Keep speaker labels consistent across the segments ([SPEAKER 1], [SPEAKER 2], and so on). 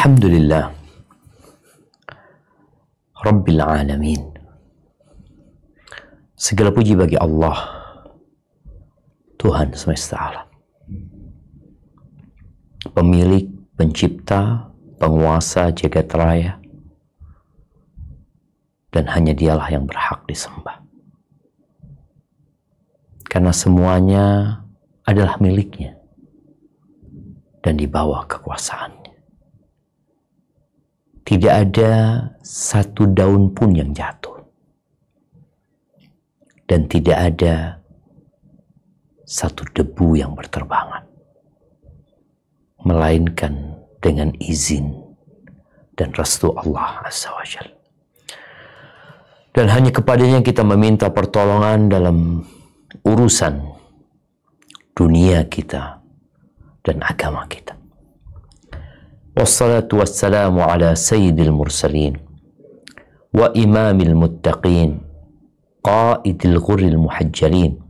[SPEAKER 1] Alhamdulillah Rabbil Alamin. Segala puji bagi Allah, Tuhan semesta alam, pemilik, pencipta, penguasa jagat raya, dan hanya dialah yang berhak disembah. Karena semuanya adalah miliknya dan di bawah kekuasaannya. Tidak ada satu daun pun yang jatuh. Dan tidak ada satu debu yang berterbangan. Melainkan dengan izin dan restu Allah Azza wa Jalla. Dan hanya kepadanya kita meminta pertolongan dalam urusan dunia kita dan agama kita. Wassalatu wassalamu ala sayyidil mursalin wa imamil muttaqin qaidil ghurril muhajjalin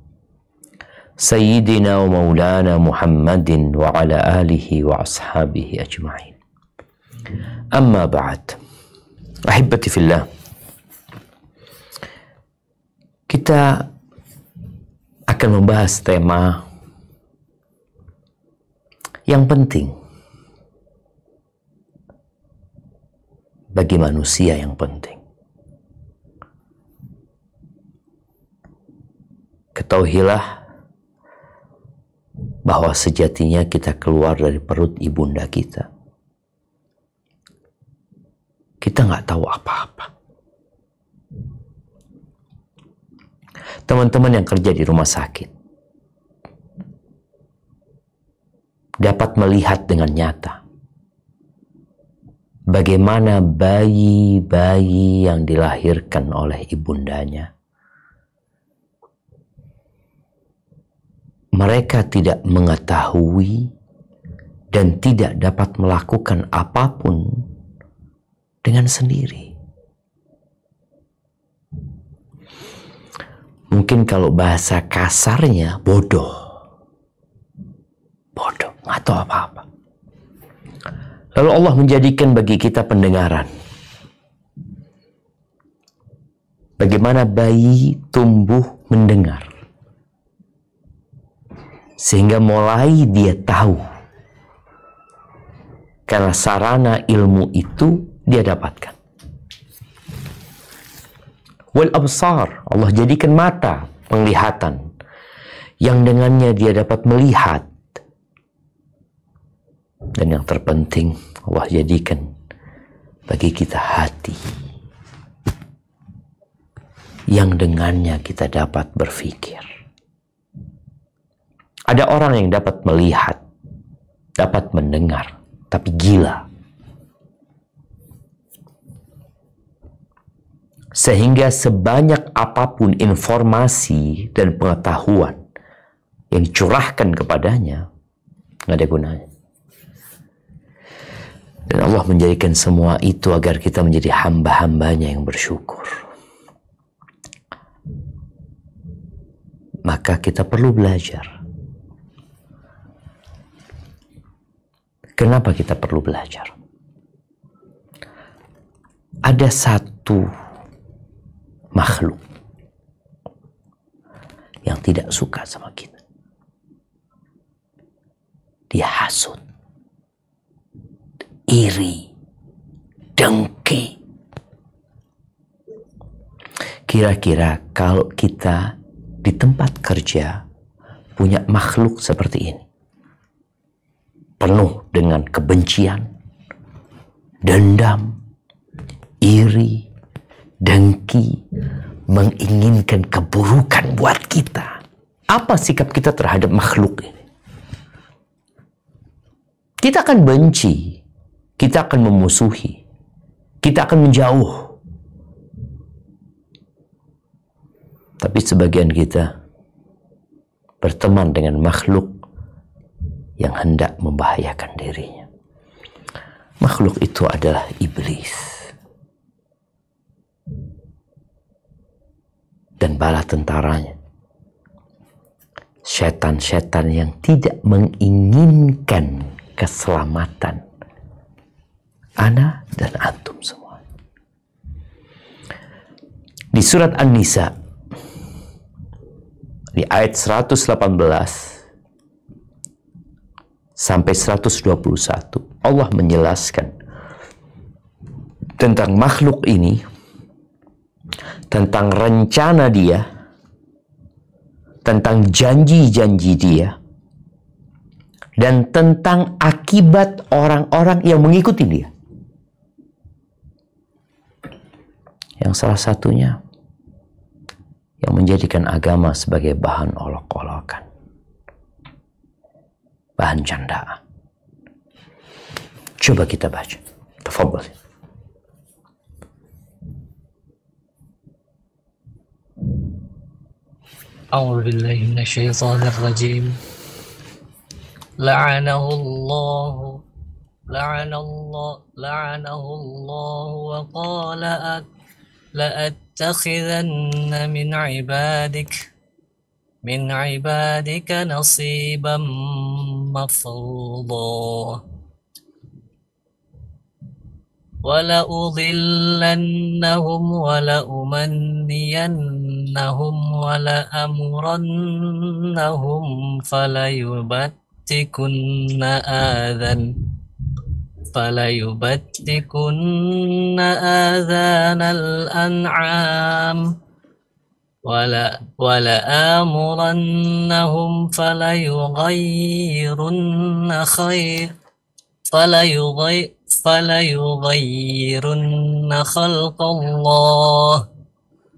[SPEAKER 1] sayyidina wa maulana Muhammadin wa ala alihi wa ashabihi ajma'in. Amma ba'd. Ahibati fillah, kita akan membahas tema yang penting bagi manusia, yang penting. Ketahuilah bahwa sejatinya kita keluar dari perut ibunda kita. Kita nggak tahu apa-apa. Teman-teman yang kerja di rumah sakit dapat melihat dengan nyata bagaimana bayi-bayi yang dilahirkan oleh ibundanya, mereka tidak mengetahui dan tidak dapat melakukan apapun dengan sendiri. Mungkin kalau bahasa kasarnya bodoh, nggak tahu apa-apa. Lalu Allah menjadikan bagi kita pendengaran. Bagaimana bayi tumbuh mendengar. Sehingga mulai dia tahu. Karena sarana ilmu itu dia dapatkan. Wal absar, Allah jadikan mata, penglihatan. Yang dengannya dia dapat melihat. Dan yang terpenting, Allah jadikan bagi kita hati yang dengannya kita dapat berpikir. Ada orang yang dapat melihat, dapat mendengar, tapi gila. Sehingga sebanyak apapun informasi dan pengetahuan yang dicurahkan kepadanya, nggak ada gunanya. Dan Allah menjadikan semua itu agar kita menjadi hamba-hambanya yang bersyukur. Maka kita perlu belajar. Kenapa kita perlu belajar? Ada satu makhluk yang tidak suka sama kita. Dia hasut, iri, dengki. Kira-kira kalau kita di tempat kerja punya makhluk seperti ini, penuh dengan kebencian, dendam, iri, dengki, menginginkan keburukan buat kita. Apa sikap kita terhadap makhluk ini? Kita akan benci, kita akan memusuhi, kita akan menjauh. Tapi sebagian kita berteman dengan makhluk yang hendak membahayakan dirinya. Makhluk itu adalah iblis dan bala tentaranya. Setan-setan yang tidak menginginkan keselamatan ana dan antum semua. Di surat An-Nisa di ayat 118 sampai 121 Allah menjelaskan tentang makhluk ini, tentang rencana dia, tentang janji-janji dia, dan tentang akibat orang-orang yang mengikuti dia. Yang salah satunya yang menjadikan agama sebagai bahan olok-olokan, bahan candaan. Coba kita baca. Tafadhal.
[SPEAKER 2] A'udzu billahi minasyaitonir rajim. La'anahu Allah wa qala la'attakhidanna min ibadika nasiban mafruḍa وَلَأُضِلَّنَّهُمْ وَلَأُمَنِّيَنَّهُمْ وَلَأَمُرَنَّهُمْ فَلَيُبَتِّكُنَّ آذَانَ الْأَنْعَامِ وَلَآمُرَنَّهُمْ فَلَيُغَيِّرُنَّ خَلْقَ اللَّهِ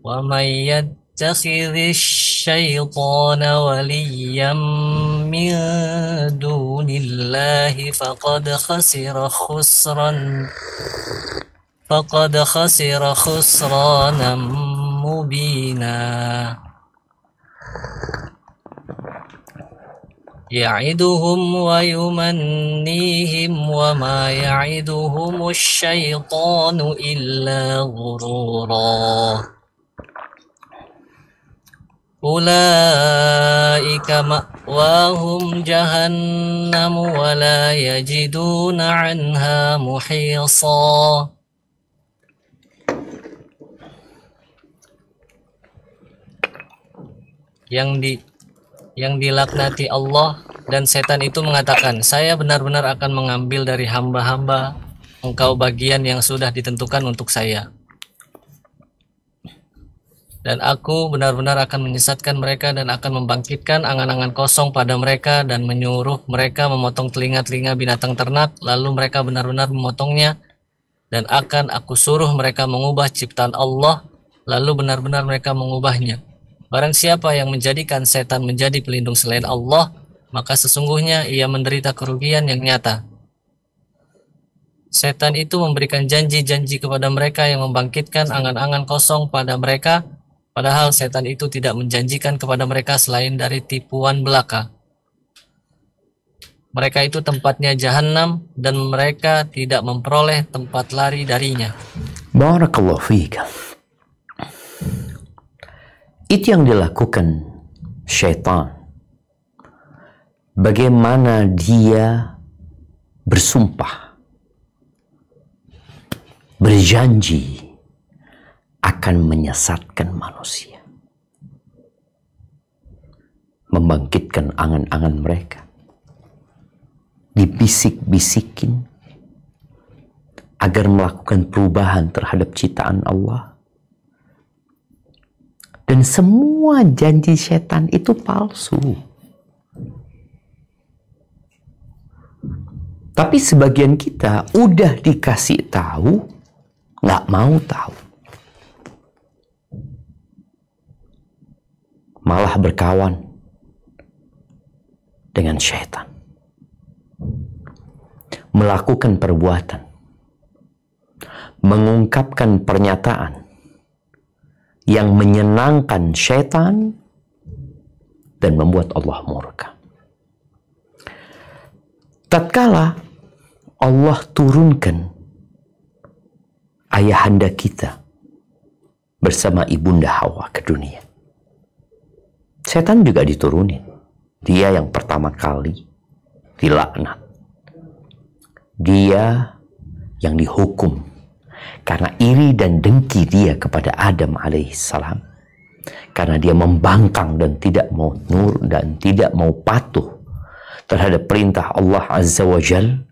[SPEAKER 2] وَمَنْ يَتَّخِذِ الشَّيْطَانَ وَلِيًّا مِنْ دُونِ اللَّهِ فَقَدْ خَسِرَ خُسْرَانًا مُبِينًا يَعِدُهُمْ وَيُمَنِّيهِمْ وَمَا يَعِدُهُمُ الشَّيْطَانُ إِلَّا غُرُورًا أُولَئِكَ مَأْوَاهُمْ جَهَنَّمُ وَلَا يَجِدُونَ عَنْهَا مُحِيصًا. Yang dilaknati Allah dan setan itu mengatakan, saya benar-benar akan mengambil dari hamba-hamba engkau bagian yang sudah ditentukan untuk saya. Dan aku benar-benar akan menyesatkan mereka dan akan membangkitkan angan-angan kosong pada mereka dan menyuruh mereka memotong telinga-telinga binatang ternak, lalu mereka benar-benar memotongnya, dan akan aku suruh mereka mengubah ciptaan Allah, lalu benar-benar mereka mengubahnya. Barang siapa yang menjadikan setan menjadi pelindung selain Allah, maka sesungguhnya ia menderita kerugian yang nyata. Setan itu memberikan janji-janji kepada mereka yang membangkitkan angan-angan kosong pada mereka, padahal setan itu tidak menjanjikan kepada mereka selain dari tipuan belaka. Mereka itu tempatnya jahanam dan mereka tidak memperoleh tempat lari darinya.
[SPEAKER 1] Barakallahu fika. Itu yang dilakukan syaitan. Bagaimana dia bersumpah, berjanji akan menyesatkan manusia, membangkitkan angan-angan mereka, dibisik-bisikin agar melakukan perubahan terhadap ciptaan Allah. Dan semua janji setan itu palsu. Tapi sebagian kita udah dikasih tahu, nggak mau tahu. Malah berkawan dengan setan. Melakukan perbuatan. Mengungkapkan pernyataan yang menyenangkan syaitan dan membuat Allah murka. Tatkala Allah turunkan ayahanda kita bersama ibunda Hawa ke dunia, setan juga diturunin. Dia yang pertama kali dilaknat. Dia yang dihukum karena iri dan dengki dia kepada Adam alaihissalam, karena dia membangkang dan tidak mau nur dan tidak mau patuh terhadap perintah Allah Azza wa Jal,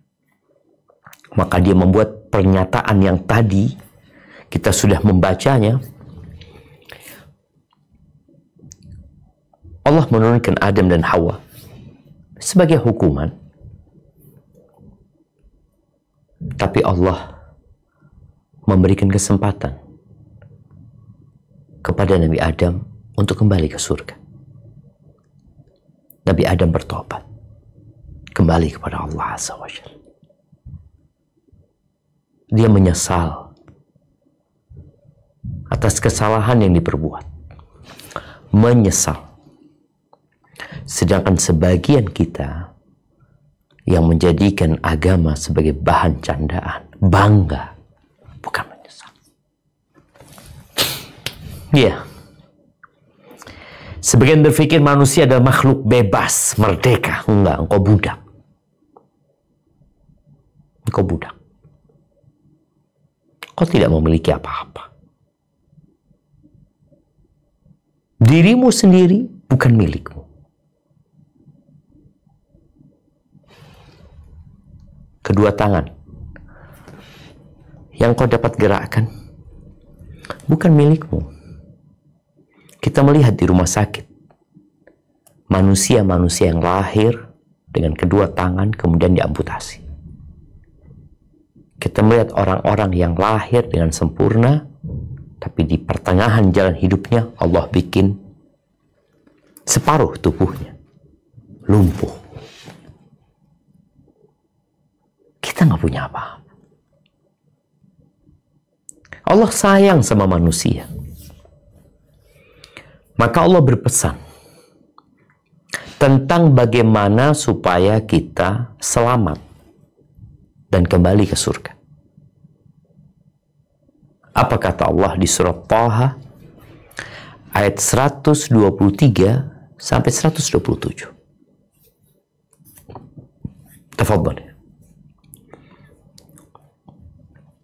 [SPEAKER 1] maka dia membuat pernyataan yang tadi kita sudah membacanya. Allah menurunkan Adam dan Hawa sebagai hukuman, tapi Allah memberikan kesempatan kepada Nabi Adam untuk kembali ke surga. Nabi Adam bertobat, kembali kepada Allah Azza wa Jalla. Dia menyesal atas kesalahan yang diperbuat, menyesal. Sedangkan sebagian kita yang menjadikan agama sebagai bahan candaan, bangga, bukan menyesal. Ya, sebagian berpikir manusia adalah makhluk bebas, merdeka. Enggak, engkau budak. Engkau budak. Kau tidak memiliki apa-apa. Dirimu sendiri bukan milikmu. Kedua tangan yang kau dapat gerakkan bukan milikmu. Kita melihat di rumah sakit manusia-manusia yang lahir dengan kedua tangan kemudian diamputasi. Kita melihat orang-orang yang lahir dengan sempurna, tapi di pertengahan jalan hidupnya Allah bikin separuh tubuhnya lumpuh. Kita nggak punya apa-apa. Allah sayang sama manusia. Maka Allah berpesan tentang bagaimana supaya kita selamat dan kembali ke surga. Apa kata Allah di surat Thaha ayat 123 sampai 127? Tafadhal.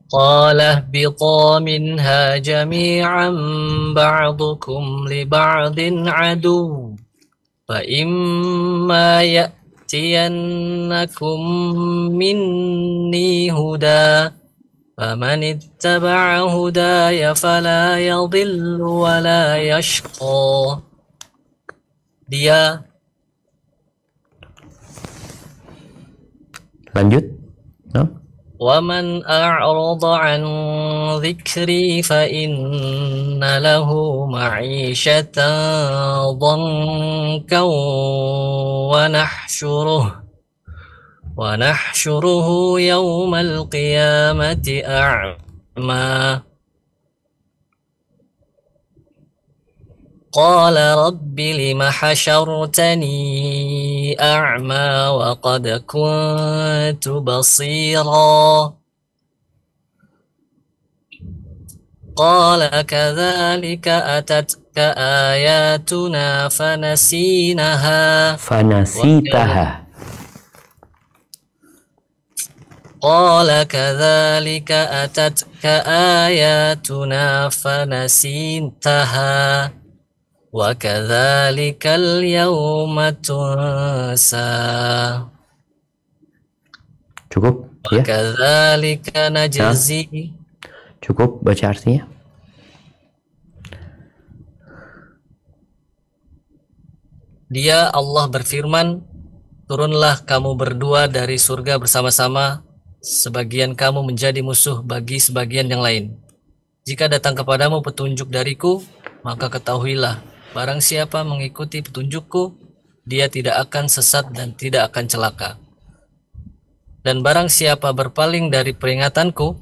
[SPEAKER 2] قال اهبطا منها جميعا بعضكم لبعض عدو فإما يأتينكم مني هدى فمن اتبع هداي فلا يضل ولا يشقى. Dia
[SPEAKER 1] lanjut. No?
[SPEAKER 2] وَمَنْ أَعْرَضَ عَنْ ذِكْرِي فَإِنَّ لَهُ مَعِيشَةً ضَنكًا وَنَحْشُرُهُ يَوْمَ الْقِيَامَةِ أَعْمَى قال رب لم حشرتني أعمى وقد كنت بصيرا قال كذلك أتتك آياتنا فنسيتها قال كذلك أتتك آياتنا فنسيتها وَكَذَلِكَ الْيَوْمَ تُنْسَى.
[SPEAKER 1] Cukup ya?
[SPEAKER 2] وَكَذَلِكَ نَجْزِي.
[SPEAKER 1] Cukup baca artinya?
[SPEAKER 2] Dia Allah berfirman, turunlah kamu berdua dari surga bersama-sama, sebagian kamu menjadi musuh bagi sebagian yang lain. Jika datang kepadamu petunjuk dariku, maka ketahuilah, barang siapa mengikuti petunjukku, dia tidak akan sesat dan tidak akan celaka. Dan barang siapa berpaling dari peringatanku,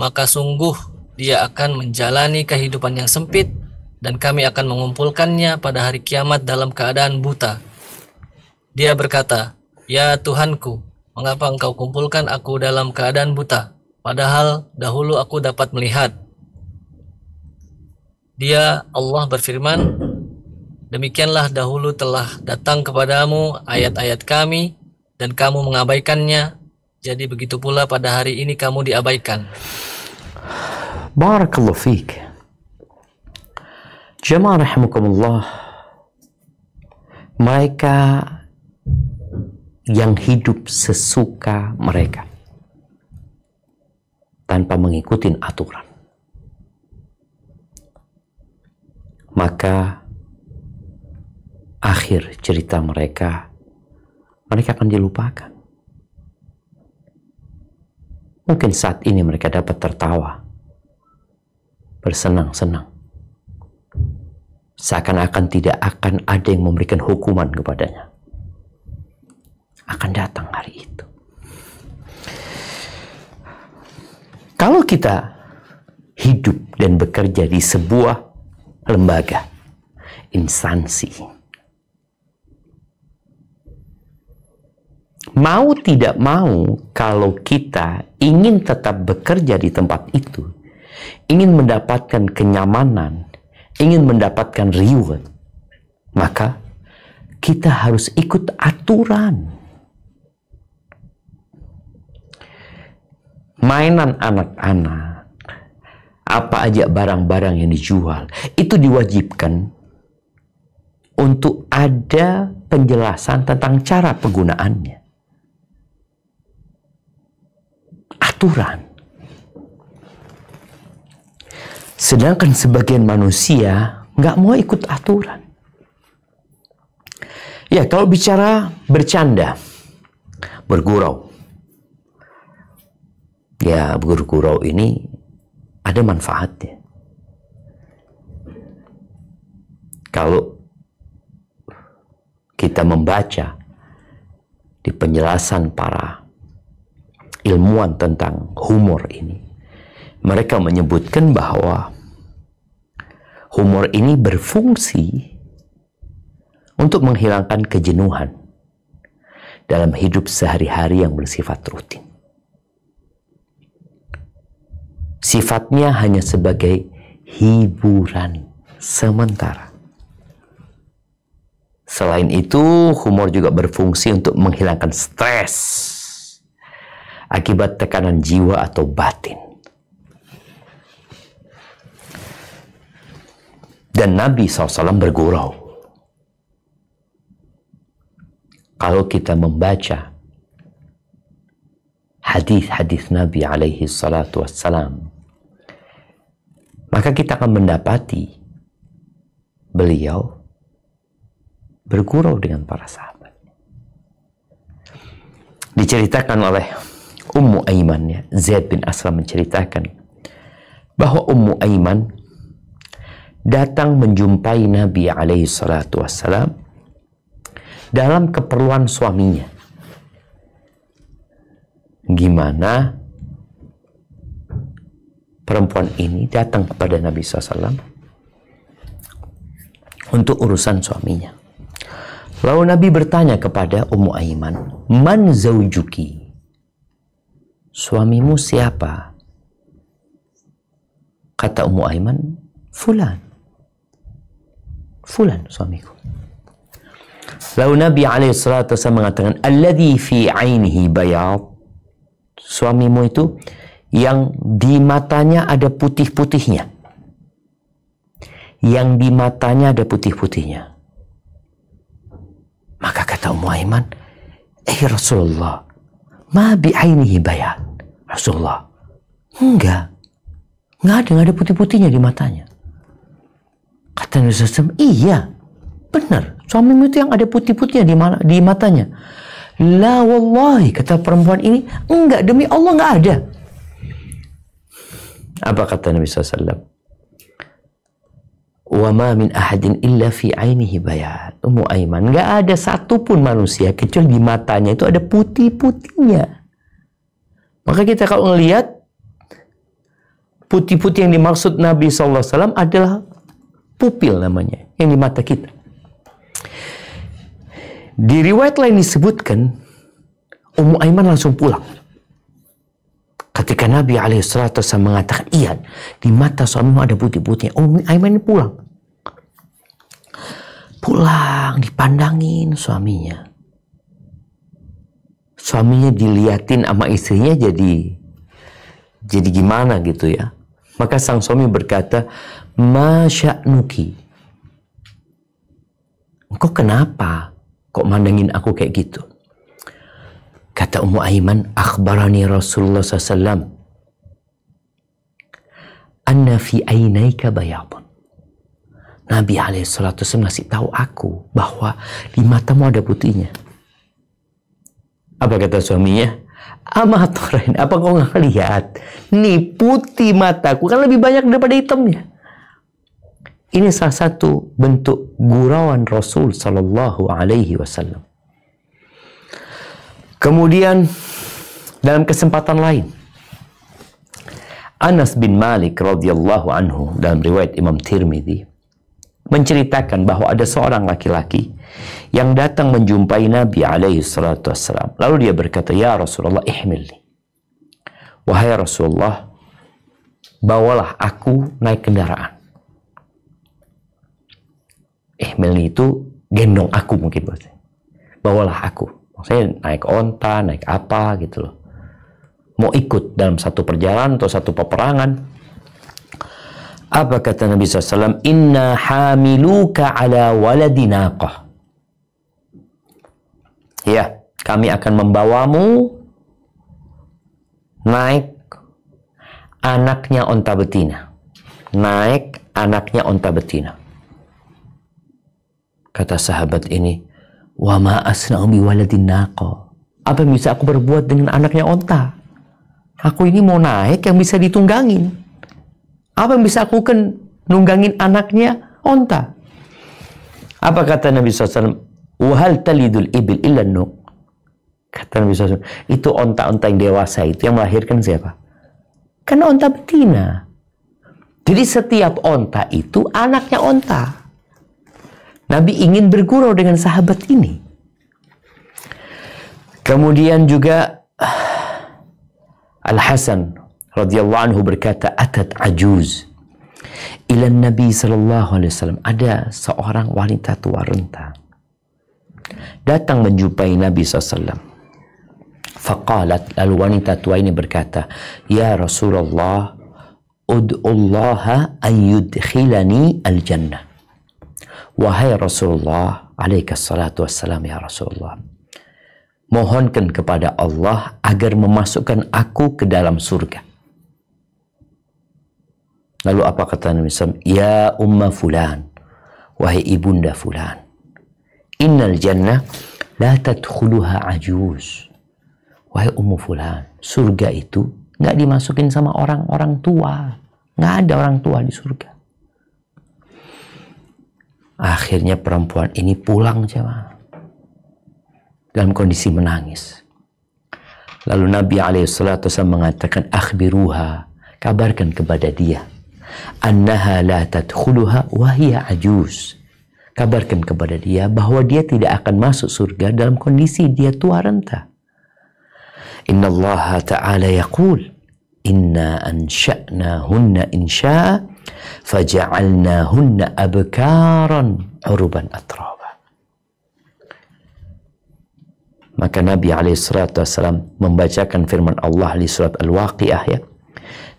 [SPEAKER 2] maka sungguh dia akan menjalani kehidupan yang sempit, dan kami akan mengumpulkannya pada hari kiamat dalam keadaan buta. Dia berkata, ya Tuhanku, mengapa engkau kumpulkan aku dalam keadaan buta, padahal dahulu aku dapat melihat. Dia Allah berfirman, demikianlah dahulu telah datang kepadamu ayat-ayat kami dan kamu mengabaikannya. Jadi begitu pula pada hari ini kamu diabaikan.
[SPEAKER 1] Barakallahu fiik. Jamaah rahimakumullah. Mereka yang hidup sesuka mereka tanpa mengikuti aturan, maka akhir cerita mereka akan dilupakan. Mungkin saat ini mereka dapat tertawa, bersenang-senang, seakan-akan tidak akan ada yang memberikan hukuman kepadanya. Akan datang hari itu. Kalau kita hidup dan bekerja di sebuah lembaga, instansi, mau tidak mau, kalau kita ingin tetap bekerja di tempat itu, ingin mendapatkan kenyamanan, ingin mendapatkan reward, maka kita harus ikut aturan. Mainan anak-anak, apa aja barang-barang yang dijual, itu diwajibkan untuk ada penjelasan tentang cara penggunaannya. Aturan. Sedangkan sebagian manusia nggak mau ikut aturan. Ya, kalau bicara bercanda, bergurau. Ya, bergurau ini ada manfaatnya. Kalau kita membaca di penjelasan para ilmuwan tentang humor ini, mereka menyebutkan bahwa humor ini berfungsi untuk menghilangkan kejenuhan dalam hidup sehari-hari yang bersifat rutin. Sifatnya hanya sebagai hiburan sementara. Selain itu, humor juga berfungsi untuk menghilangkan stres akibat tekanan jiwa atau batin. Dan Nabi SAW bergurau. Kalau kita membaca hadis-hadis Nabi alaihi salatu wassalam, maka kita akan mendapati beliau bergurau dengan para sahabat. Diceritakan oleh Ummu Aiman, ya, Zaid bin Aslam menceritakan bahwa Ummu Aiman datang menjumpai Nabi alaihi salatu wassalam dalam keperluan suaminya. Gimana perempuan ini datang kepada Nabi SAW untuk urusan suaminya. Lalu Nabi bertanya kepada Ummu Aiman, "Man zaujuki?" Suamimu siapa? Kata Ummu Aiman, "Fulan. Fulan suamiku." Lalu Nabi SAW mengatakan, "Alladhi fi ainihi bayad." Suamimu itu yang di matanya ada putih-putihnya. Yang di matanya ada putih-putihnya. Maka kata Ummu Aiman, Rasulullah, ma bi'ainihi bayad. Rasulullah, enggak ada putih-putihnya di matanya. Kata Nabi SAW, iya, benar, suamimu itu yang ada putih-putihnya di matanya. La wallahi, kata perempuan ini, enggak, demi Allah enggak ada. Apa kata Nabi SAW? Wa ma min ahadin illa fi ainihi bayad. Ummu Aiman, enggak ada satupun manusia kecuali di matanya itu ada putih-putihnya. Maka kita kalau melihat putih-putih yang dimaksud Nabi SAW adalah pupil namanya, yang di mata kita. Di riwayat lain disebutkan, Ummu Aiman langsung pulang. Ketika Nabi SAW mengatakan, iya, di mata suamimu ada putih-putihnya, Ummu Aiman ini pulang. Pulang, dipandangin suaminya. suaminya diliatin sama istrinya jadi gimana gitu ya. Maka sang suami berkata, "Ma sya'nuki?" Engkau kenapa kok mandangin aku kayak gitu? Kata Ummu Aiman, "Akhbarani Rasulullah SAW anna fi ainaika bayadun." Nabi alaihissalatu wassalam masih tahu aku bahwa di matamu ada putihnya. Apa kata suaminya? Amatorain, apa kau nggak lihat? Nih putih mataku kan lebih banyak daripada hitamnya. Ini salah satu bentuk gurauan Rasul Sallallahu Alaihi Wasallam. Kemudian dalam kesempatan lain, Anas bin Malik radhiyallahu anhu dalam riwayat Imam Tirmidzi menceritakan bahwa ada seorang laki-laki yang datang menjumpai Nabi alaihi salatu wassalam. Lalu dia berkata, "Ya Rasulullah, ihmilni." Wahai Rasulullah, bawalah aku naik kendaraan. Ihmilni itu gendong aku mungkin maksudnya. Bawalah aku. Maksudnya naik onta, naik apa gitu loh. Mau ikut dalam satu perjalanan atau satu peperangan. Apa kata Nabi SAW? Inna hamiluka ala waladi naqah. Ya, kami akan membawamu naik anaknya onta betina. Naik anaknya onta betina. Kata sahabat ini, wa ma asna'u bi waladin naqah. Apa yang bisa aku berbuat dengan anaknya onta? Aku ini mau naik yang bisa ditunggangin. Apa yang bisa aku nunggangin anaknya onta? Apa kata Nabi SAW? Wahal talidul ibil illa nuq. Kata Nabi SAW, itu onta-onta yang dewasa itu yang melahirkan siapa? Kan onta betina. Jadi setiap onta itu anaknya onta. Nabi ingin bergurau dengan sahabat ini. Kemudian juga Al-Hasan radhiyallahu anhu berkata, atat ajuz ila Nabi sallallahu alaihi wasallam. Ada seorang wanita tua renta datang menjumpai Nabi SAW. Faqalat, lalu wanita tua ini berkata, ya Rasulullah, ud'ullaha an yudkhilani al-jannah. Wahai Rasulullah, alaikas salatu wassalam, ya Rasulullah, mohonkan kepada Allah agar memasukkan aku ke dalam surga. Lalu apa kata Nabi SAW? Ya umma fulan, wahai ibunda fulan, innal jannah la tadkhuluha ajuz. Wahai ummu fulan, surga itu nggak dimasukin sama orang-orang tua. Nggak ada orang tua di surga. Akhirnya perempuan ini pulang jemaah dalam kondisi menangis. Lalu Nabi SAW mengatakan, akhbiruha, kabarkan kepada dia, annaha la tadkhuluha wa hiya ajuz. Kabarkan kepada dia bahwa dia tidak akan masuk surga dalam kondisi dia tua renta. Inna Allah Ta'ala yaqul, inna ansha'nahunna insya'a faja'alnahunna abkaran uruban atraba. Maka Nabi SAW membacakan firman Allah di surat Al-Waqi'ah ya,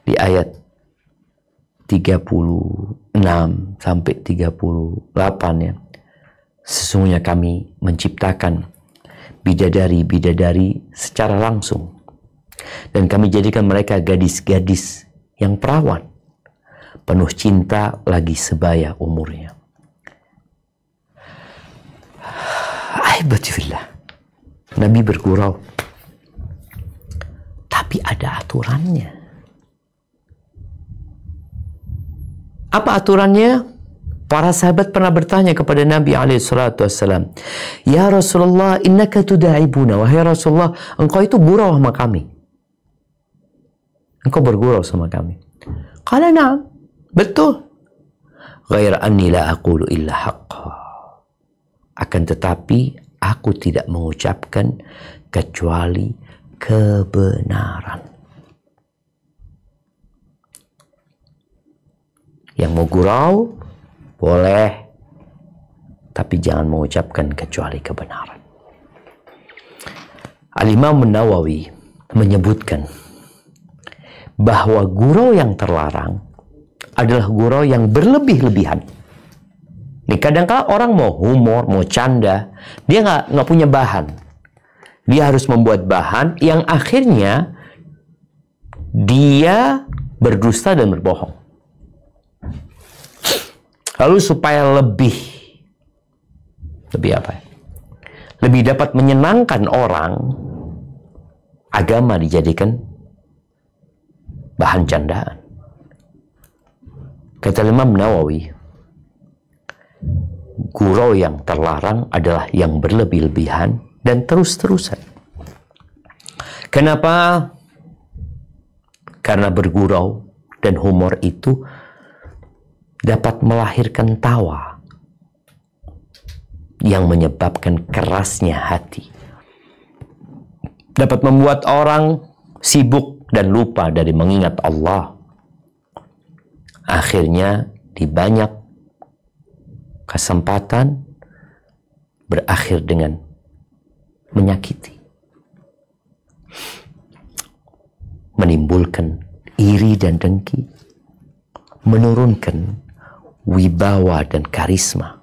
[SPEAKER 1] di ayat 36 sampai 38 ya. Sesungguhnya kami menciptakan bidadari-bidadari secara langsung, dan kami jadikan mereka gadis-gadis yang perawan, penuh cinta lagi sebaya umurnya. Ahibbatifillah, Nabi bergurau, tapi ada aturannya. Apa aturannya? Para sahabat pernah bertanya kepada Nabi SAW, ya Rasulullah, innaka tuda'ibuna. Wahai Rasulullah, engkau itu gurau sama kami. Engkau bergurau sama kami. Qala na'am, betul. Ghair anni la aqulu illa haqqa. Akan tetapi aku tidak mengucapkan kecuali kebenaran. Yang mau gurau boleh, tapi jangan mengucapkan kecuali kebenaran. Al-Imam Nawawi menyebutkan bahwa gurau yang terlarang adalah gurau yang berlebih-lebihan. Nih, kadang-kala orang mau humor, mau canda, dia nggak punya bahan. Dia harus membuat bahan yang akhirnya dia berdusta dan berbohong. Lalu supaya lebih apa ya? Lebih dapat menyenangkan orang, agama dijadikan bahan candaan. Kata Imam Nawawi, gurau yang terlarang adalah yang berlebih-lebihan dan terus-terusan. Kenapa? Karena bergurau dan humor itu dapat melahirkan tawa yang menyebabkan kerasnya hati. Dapat membuat orang sibuk dan lupa dari mengingat Allah. Akhirnya di banyak kesempatan berakhir dengan menyakiti, menimbulkan iri dan dengki, menurunkan wibawa dan karisma.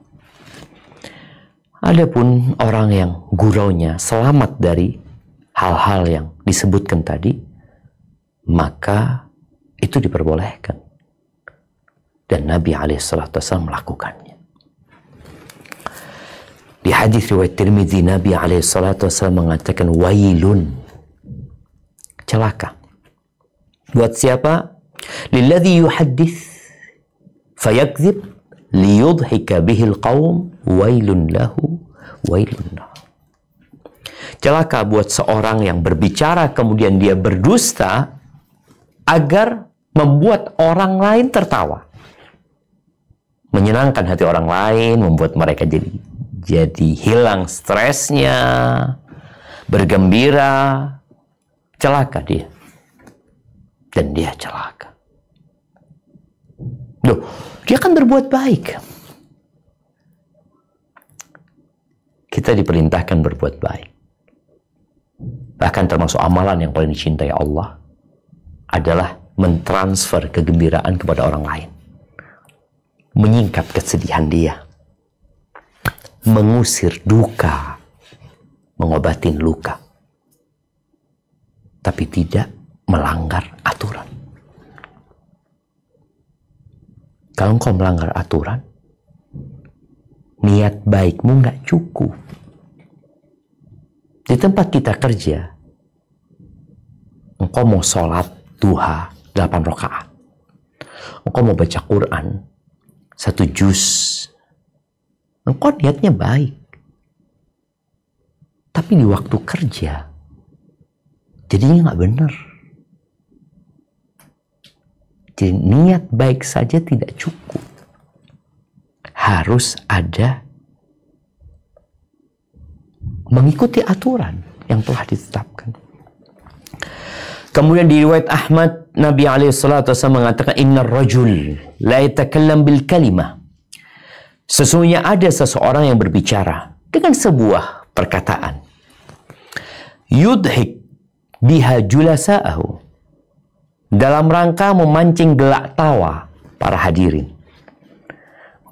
[SPEAKER 1] Adapun orang yang guraunya selamat dari hal-hal yang disebutkan tadi, maka itu diperbolehkan. Dan Nabi SAW melakukannya. Di hadis riwayat Tirmidzi, Nabi SAW mengatakan, wailun, celaka. Buat siapa? Lilladzi yuhaddits fayakdzib liyudhika bihil qaum wailun lahu wailun lahu. Celaka buat seorang yang berbicara kemudian dia berdusta agar membuat orang lain tertawa, menyenangkan hati orang lain, membuat mereka jadi hilang stresnya, bergembira. Celaka dia, dan dia celaka. Loh, dia kan berbuat baik. Kita diperintahkan berbuat baik. Bahkan termasuk amalan yang paling dicintai Allah adalah mentransfer kegembiraan kepada orang lain. Menyingkap kesedihan dia. Mengusir duka. Mengobatin luka. Tapi tidak melanggar aturan. Kalau engkau melanggar aturan, niat baikmu nggak cukup. Di tempat kita kerja, engkau mau sholat duha 8 rakaat. Engkau mau baca Quran 1 juz. Engkau niatnya baik. Tapi di waktu kerja, jadinya nggak benar. Jadi niat baik saja tidak cukup. Harus ada mengikuti aturan yang telah ditetapkan. Kemudian di riwayat Ahmad, Nabi SAW mengatakan, Innar rajul la yatakallam bil kalimah. Sesungguhnya ada seseorang yang berbicara dengan sebuah perkataan. Yudhik biha julasa'ahu. Dalam rangka memancing gelak tawa para hadirin.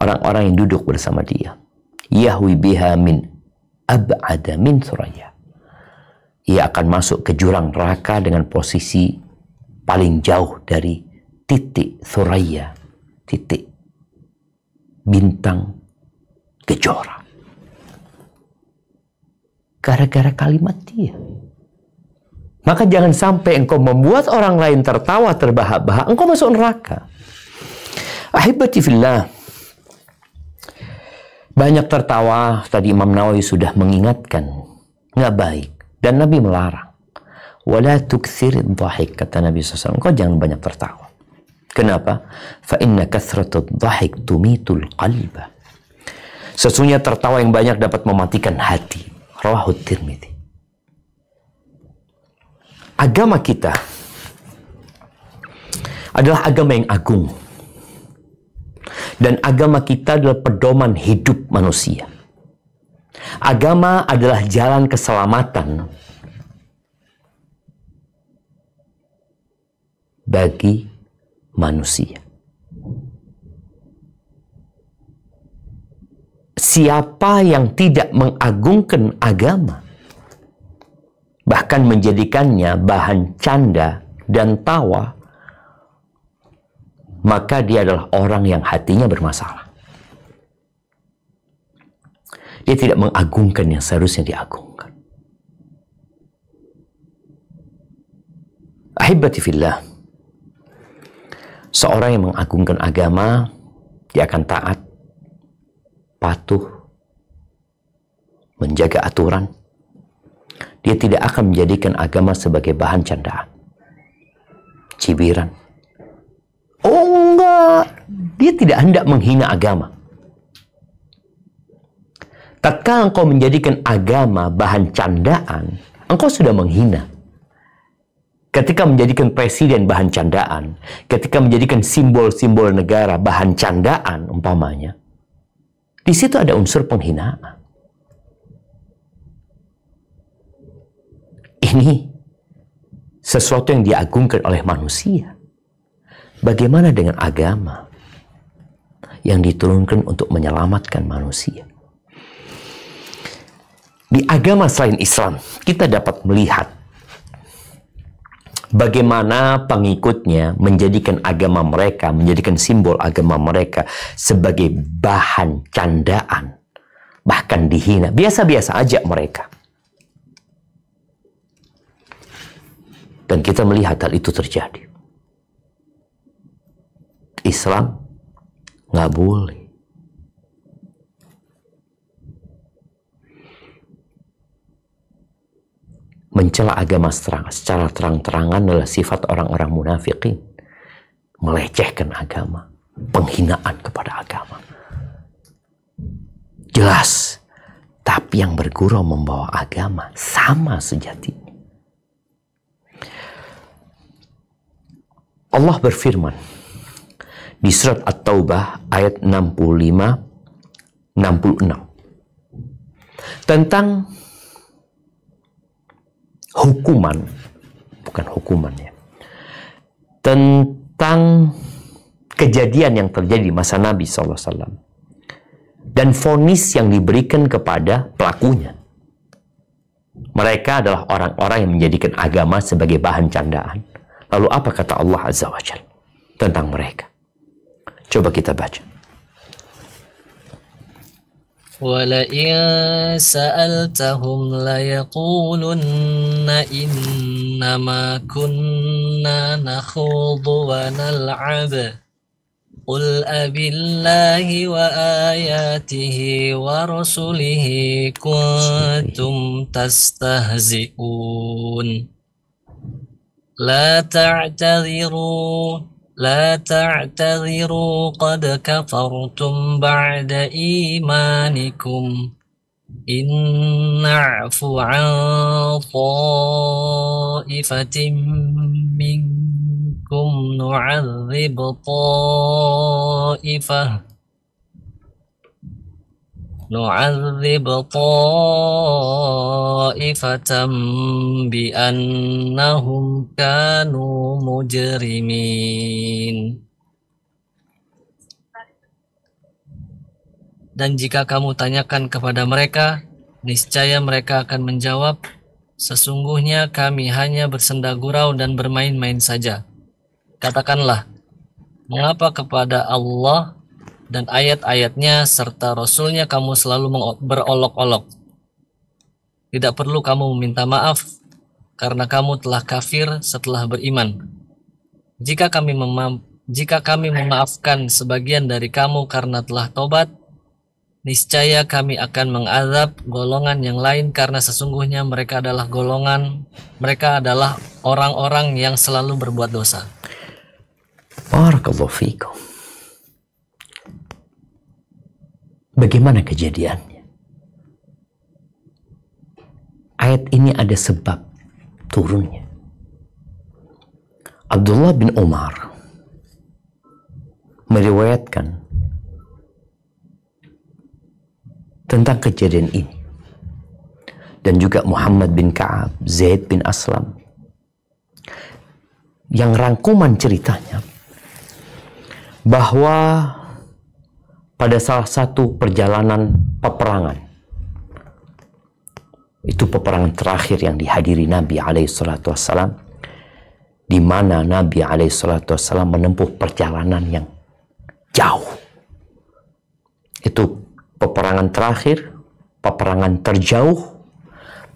[SPEAKER 1] Orang-orang yang duduk bersama dia. Yahwi biha min ab'ada min thuraya. Ia akan masuk ke jurang neraka dengan posisi paling jauh dari titik thuraya, titik bintang kejora. Gara-gara kalimat dia. Maka jangan sampai engkau membuat orang lain tertawa terbahak-bahak, engkau masuk neraka. Ahibati fillah. Banyak tertawa, tadi Imam Nawawi sudah mengingatkan, nggak baik. Dan Nabi melarang. Wala tukthir dhahik, kata Nabi SAW. Engkau jangan banyak tertawa. Kenapa? Fa inna kathratud dhahik tumitul qalba. Sesungguhnya tertawa yang banyak dapat mematikan hati. Rawahu Tirmidzi. Agama kita adalah agama yang agung. Dan agama kita adalah pedoman hidup manusia. Agama adalah jalan keselamatan bagi manusia. Siapa yang tidak mengagungkan agama, bahkan menjadikannya bahan canda dan tawa, maka dia adalah orang yang hatinya bermasalah. Dia tidak mengagungkan yang seharusnya diagungkan. Ahibati fillah, seorang yang mengagungkan agama, dia akan taat, patuh, menjaga aturan. Dia tidak akan menjadikan agama sebagai bahan candaan, cibiran. Oh enggak, dia tidak hendak menghina agama. Tatkala engkau menjadikan agama bahan candaan, engkau sudah menghina. Ketika menjadikan presiden bahan candaan, ketika menjadikan simbol-simbol negara bahan candaan umpamanya, di situ ada unsur penghinaan. Ini sesuatu yang diagungkan oleh manusia. Bagaimana dengan agama yang diturunkan untuk menyelamatkan manusia? Di agama selain Islam, kita dapat melihat bagaimana pengikutnya menjadikan agama mereka, menjadikan simbol agama mereka sebagai bahan candaan, bahkan dihina. Biasa-biasa aja mereka. Dan kita melihat hal itu terjadi. Islam nggak boleh. Mencela agama secara terang-terangan adalah sifat orang-orang munafikin. Melecehkan agama, penghinaan kepada agama. Jelas, tapi yang bergurau membawa agama sama sejatinya. Allah berfirman di surat At-Taubah ayat 65-66 tentang hukuman, bukan hukuman ya, tentang kejadian yang terjadi di masa Nabi SAW dan vonis yang diberikan kepada pelakunya. Mereka adalah orang-orang yang menjadikan agama sebagai bahan candaan. Lalu apa kata Allah Azza wa Jalla tentang mereka? Coba kita baca.
[SPEAKER 2] وَلَئِن سَأَلْتَهُمْ لَيَقُولُنَّ إِنَّمَا كُنَّا نَخُوضُ وَنَلْعَبُ قُلْ أَبِاللَّهِ وَآيَاتِهِ وَرُسُلِهِ كُنتُمْ تَسْتَهْزِئُونَ لا تعتذروا قد كفرتم بعد إيمانكم إن نعف عن طائفة منكم نعذب طائفة بأنهم كانوا مجرمين. Dan jika kamu tanyakan kepada mereka, niscaya mereka akan menjawab, sesungguhnya kami hanya bersenda gurau dan bermain-main saja. Katakanlah, mengapa kepada Allah dan ayat-ayatnya serta Rasulnya kamu selalu berolok-olok? Tidak perlu kamu meminta maaf, karena kamu telah kafir setelah beriman. Jika kami memaafkan sebagian dari kamu karena telah tobat, niscaya kami akan mengazab golongan yang lain karena sesungguhnya mereka adalah orang-orang yang selalu berbuat dosa.
[SPEAKER 1] Barakallahu fiikum. Bagaimana kejadiannya? Ayat ini ada sebab turunnya. Abdullah bin Umar meriwayatkan tentang kejadian ini. Dan juga Muhammad bin Ka'ab, Zaid bin Aslam, yang rangkuman ceritanya bahwa pada salah satu perjalanan peperangan, itu peperangan terakhir yang dihadiri Nabi SAW, di mana Nabi SAW menempuh perjalanan yang jauh. Itu peperangan terakhir, peperangan terjauh,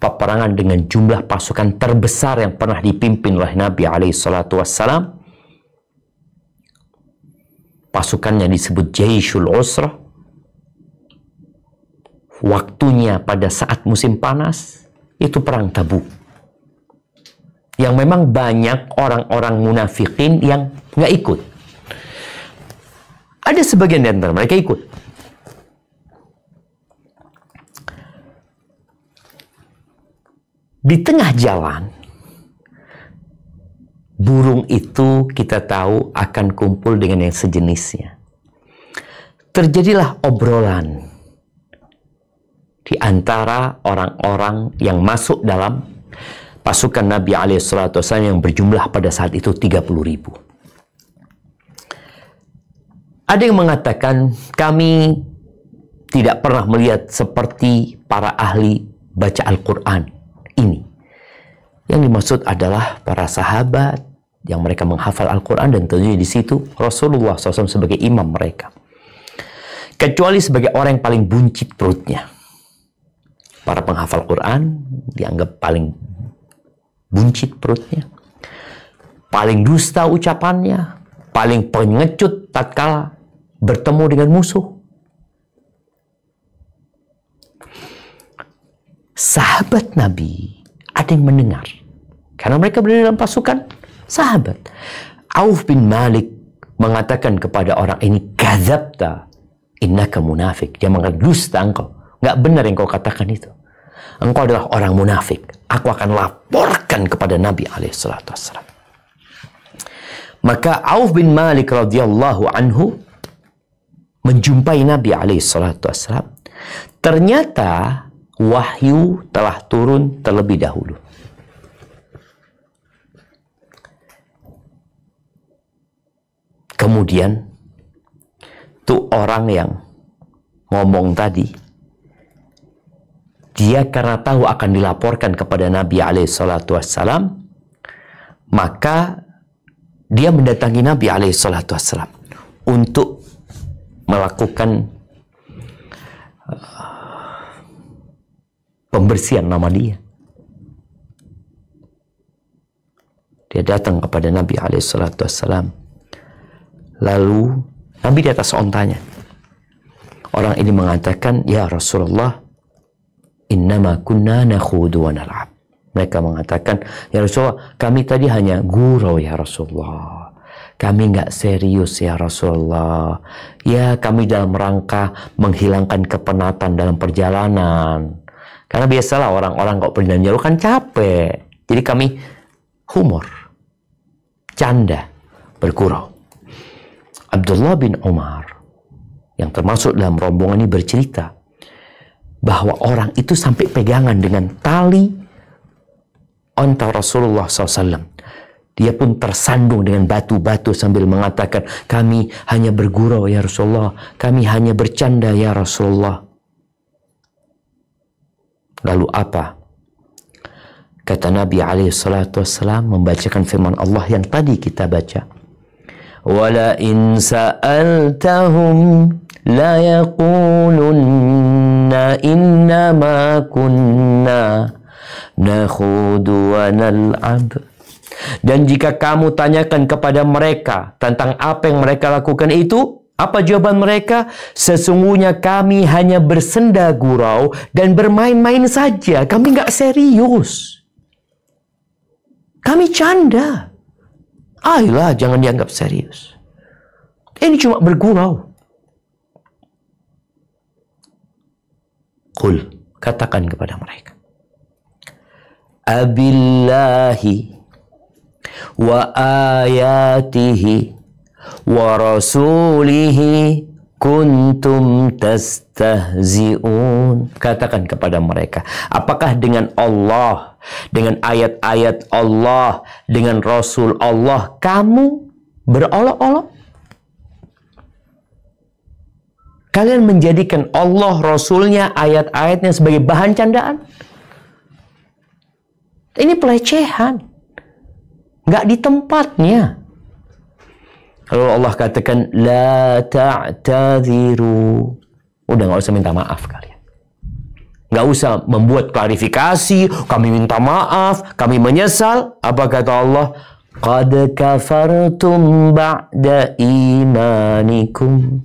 [SPEAKER 1] peperangan dengan jumlah pasukan terbesar yang pernah dipimpin oleh Nabi SAW. Pasukannya disebut Jaishul Usrah. Waktunya pada saat musim panas, itu perang Tabuk. Yang memang banyak orang-orang munafikin yang nggak ikut. Ada sebagian di antara mereka ikut. Di tengah jalan, burung itu kita tahu akan kumpul dengan yang sejenisnya. Terjadilah obrolan di antara orang-orang yang masuk dalam pasukan Nabi SAW yang berjumlah pada saat itu 30.000. Ada yang mengatakan, kami tidak pernah melihat seperti para ahli baca Al-Quran ini. Yang dimaksud adalah para sahabat yang mereka menghafal Al-Quran, dan tentunya di situ Rasulullah SAW sebagai imam mereka. Kecuali sebagai orang yang paling buncit perutnya. Para penghafal Quran dianggap paling buncit perutnya, paling dusta ucapannya, paling pengecut tatkala bertemu dengan musuh. Sahabat Nabi ada yang mendengar, karena mereka berada dalam pasukan sahabat. Auf bin Malik mengatakan kepada orang ini, kadzabta innaka munafik. Dia mengatakan, dusta engkau, nggak benar yang kau katakan itu. Engkau adalah orang munafik. Aku akan laporkan kepada Nabi SAW. Maka Auf bin Malik radhiyallahu anhu menjumpai Nabi SAW. Ternyata wahyu telah turun terlebih dahulu. Kemudian tuh orang yang ngomong tadi, dia karena tahu akan dilaporkan kepada Nabi SAW, maka dia mendatangi Nabi SAW untuk melakukan pembersihan nama dia. Dia datang kepada Nabi SAW. Lalu Nabi di atas ontanya. Orang ini mengatakan, ya Rasulullah, innama kunna nakhudu wa nal'ab. Mereka mengatakan, ya Rasulullah, kami tadi hanya gurau ya Rasulullah. Kami nggak serius ya Rasulullah. Ya, kami dalam rangka menghilangkan kepenatan dalam perjalanan. Karena biasalah orang-orang kok perjalanan jauh kan capek. Jadi kami humor, canda, bergurau. Abdullah bin Umar yang termasuk dalam rombongan ini bercerita bahwa orang itu sampai pegangan dengan tali onta Rasulullah SAW. Dia pun tersandung dengan batu-batu sambil mengatakan, kami hanya bergurau ya Rasulullah, kami hanya bercanda ya Rasulullah. Lalu apa? Kata Nabi SAW membacakan firman Allah yang tadi kita baca. Wala in sa'altahum la yaqulunna innama kunna nakhudu wa nal'ab. Dan jika kamu tanyakan kepada mereka tentang apa yang mereka lakukan itu, apa jawaban mereka? Sesungguhnya kami hanya bersenda gurau dan bermain-main saja. Kami nggak serius. Kami canda. Ayolah, jangan dianggap serius. Ini cuma bergurau. Qul, katakan kepada mereka, abillahi wa ayatihi wa rasulihi kuntum tastahzi'un. Katakan kepada mereka, apakah dengan Allah, dengan ayat-ayat Allah, dengan Rasul Allah, kamu berolok-olok? Kalian menjadikan Allah, Rasulnya, ayat-ayatnya sebagai bahan candaan? Ini pelecehan. Nggak di tempatnya. Lalu Allah katakan, la ta'tadhiru. Udah nggak usah minta maaf kalian. Nggak usah membuat klarifikasi, kami minta maaf, kami menyesal. Apa kata Allah? Qad kafartum ba'da imanikum.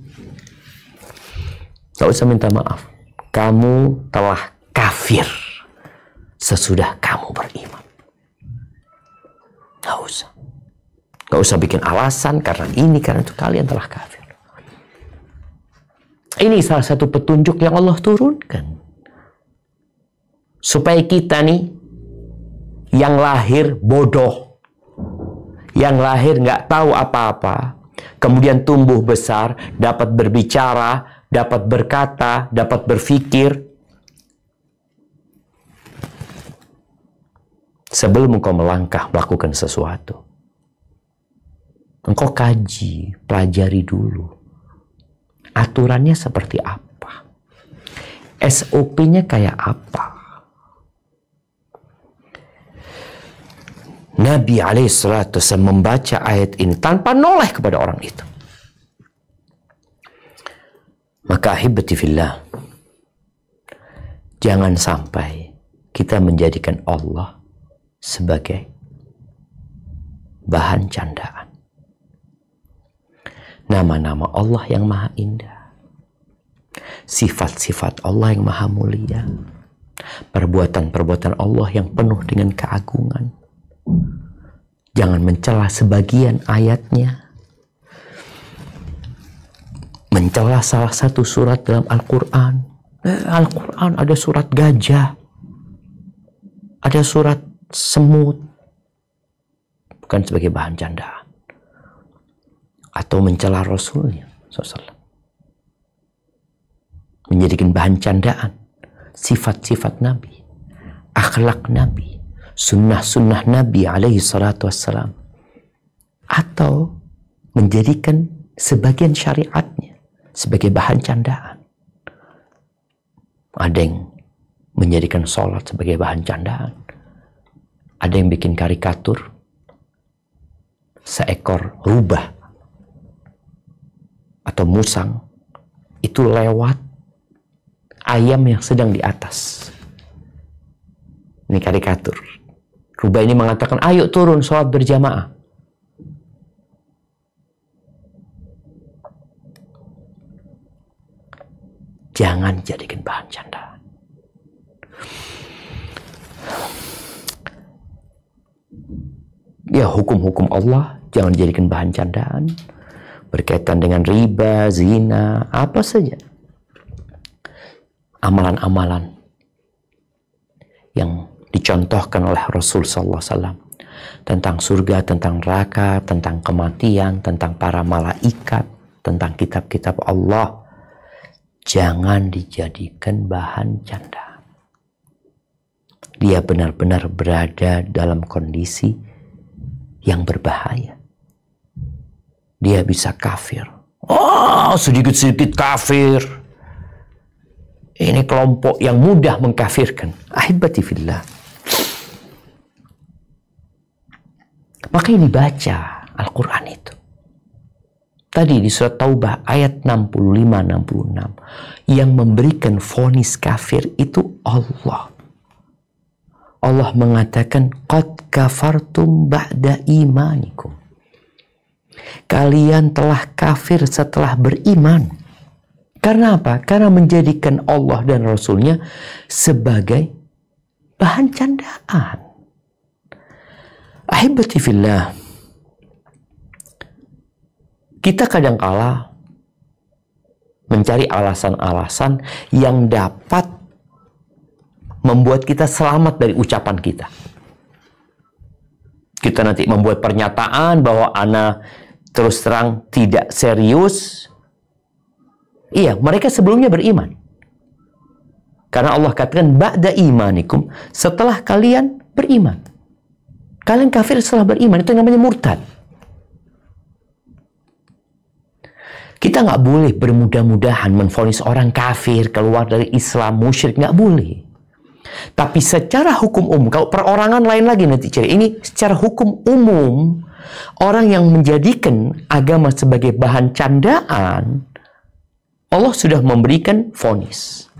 [SPEAKER 1] Nggak usah minta maaf. Kamu telah kafir sesudah kamu beriman. Nggak usah. Nggak usah bikin alasan karena ini, karena itu. Kalian telah kafir. Ini salah satu petunjuk yang Allah turunkan. Supaya kita nih, yang lahir bodoh, yang lahir nggak tahu apa-apa, kemudian tumbuh besar, dapat berbicara, dapat berkata, dapat berpikir. Sebelum engkau melangkah melakukan sesuatu, engkau kaji, pelajari dulu. Aturannya seperti apa? SOP-nya kayak apa? Nabi alaihissalatu wassalam membaca ayat ini tanpa noleh kepada orang itu. Maka ahibati fillah, jangan sampai kita menjadikan Allah sebagai bahan candaan. Nama-nama Allah yang maha indah, sifat-sifat Allah yang maha mulia, perbuatan-perbuatan Allah yang penuh dengan keagungan. Jangan mencela sebagian ayatnya, mencela salah satu surat dalam Al-Quran. Al-Quran ada surat gajah, ada surat semut, bukan sebagai bahan candaan. Atau mencela Rasulnya SAW, menjadikan bahan candaan sifat-sifat Nabi, akhlak Nabi, sunnah-sunnah Nabi alaihi salatu wassalam, atau menjadikan sebagian syariatnya sebagai bahan candaan. Ada yang menjadikan sholat sebagai bahan candaan. Ada yang bikin karikatur seekor rubah atau musang itu lewat ayam yang sedang di atas. Ini karikatur. Rubah ini mengatakan, ayo turun sholat berjamaah. Jangan jadikan bahan candaan. Ya, hukum-hukum Allah jangan dijadikan bahan candaan. Berkaitan dengan riba, zina, apa saja. Amalan-amalan yang dicontohkan oleh Rasul SAW. Tentang surga, tentang neraka, tentang kematian, tentang para malaikat, tentang kitab-kitab Allah. Jangan dijadikan bahan candaan. Dia benar-benar berada dalam kondisi yang berbahaya. Dia bisa kafir. Oh, sedikit-sedikit kafir. Ini kelompok yang mudah mengkafirkan. Ahibati fillah. Makanya dibaca Al-Quran itu. Tadi di surat Taubah ayat 65-66. Yang memberikan vonis kafir itu Allah. Allah mengatakan, qad kafartum ba'da imanikum. Kalian telah kafir setelah beriman. Karena apa? Karena menjadikan Allah dan Rasulnya sebagai bahan candaan. Ahibati fillah. Kita kadangkala mencari alasan-alasan yang dapat membuat kita selamat dari ucapan kita. Kita nanti membuat pernyataan bahwa ana terus terang tidak serius Iya, mereka sebelumnya beriman. Karena Allah katakan ba'da imanikum, setelah kalian beriman. Kalian kafir setelah beriman, itu yang namanya murtad. Kita nggak boleh bermudah-mudahan menvonis orang kafir, keluar dari Islam, musyrik, nggak boleh. Tapi secara hukum umum, kalau perorangan lain lagi nanti cari. Ini secara hukum umum, orang yang menjadikan agama sebagai bahan candaan, Allah sudah memberikan vonis.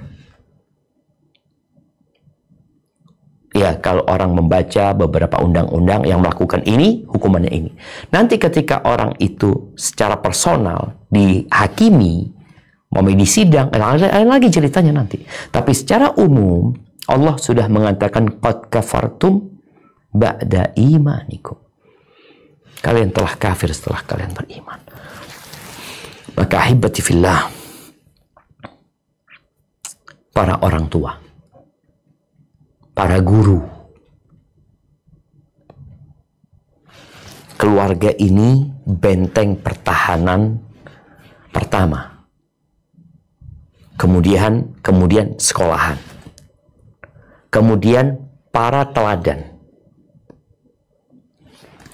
[SPEAKER 1] Ya, kalau orang membaca beberapa undang-undang yang melakukan ini, hukumannya ini. Nanti ketika orang itu secara personal dihakimi, mau di sidang, lain lagi ceritanya nanti. Tapi secara umum, Allah sudah mengatakan qad kafartum ba'da imanikum. Kalian telah kafir setelah kalian beriman. Maka ahibati fillah, para orang tua, para guru, keluarga ini benteng pertahanan pertama. Kemudian sekolahan. Kemudian para teladan.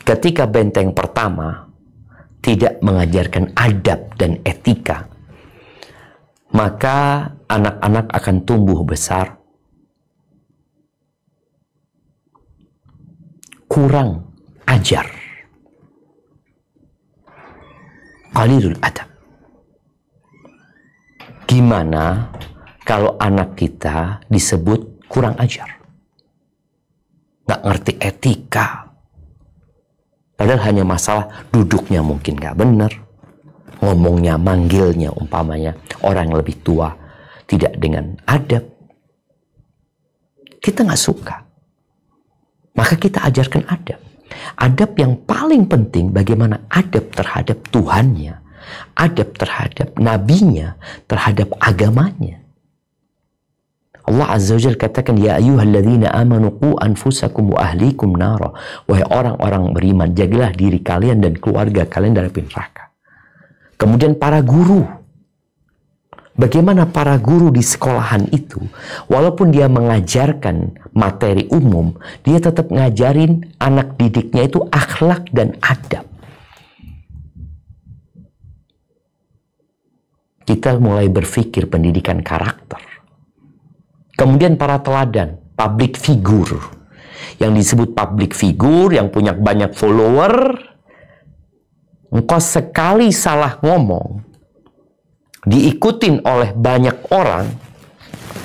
[SPEAKER 1] Ketika benteng pertama tidak mengajarkan adab dan etika, maka anak-anak akan tumbuh besar kurang ajar, qalilul adab. Gimana kalau anak kita disebut kurang ajar, nggak ngerti etika, padahal hanya masalah duduknya mungkin nggak benar, ngomongnya, manggilnya umpamanya orang yang lebih tua tidak dengan adab, kita nggak suka. Maka kita ajarkan adab. Adab yang paling penting bagaimana adab terhadap Tuhannya, adab terhadap nabinya, terhadap agamanya. Allah Azza wa Jalla katakan, ya ayyuhalladzina amanu qu anfusakum wa ahlikum nara. Wahai orang-orang beriman, jagalah diri kalian dan keluarga kalian dari api neraka. Kemudian para guru. Bagaimana para guru di sekolahan itu, walaupun dia mengajarkan materi umum, dia tetap ngajarin anak didiknya itu akhlak dan adab. Kita mulai berpikir pendidikan karakter. Kemudian para teladan, public figure. Yang disebut public figure, yang punya banyak follower, engkau sekali salah ngomong, diikutin oleh banyak orang,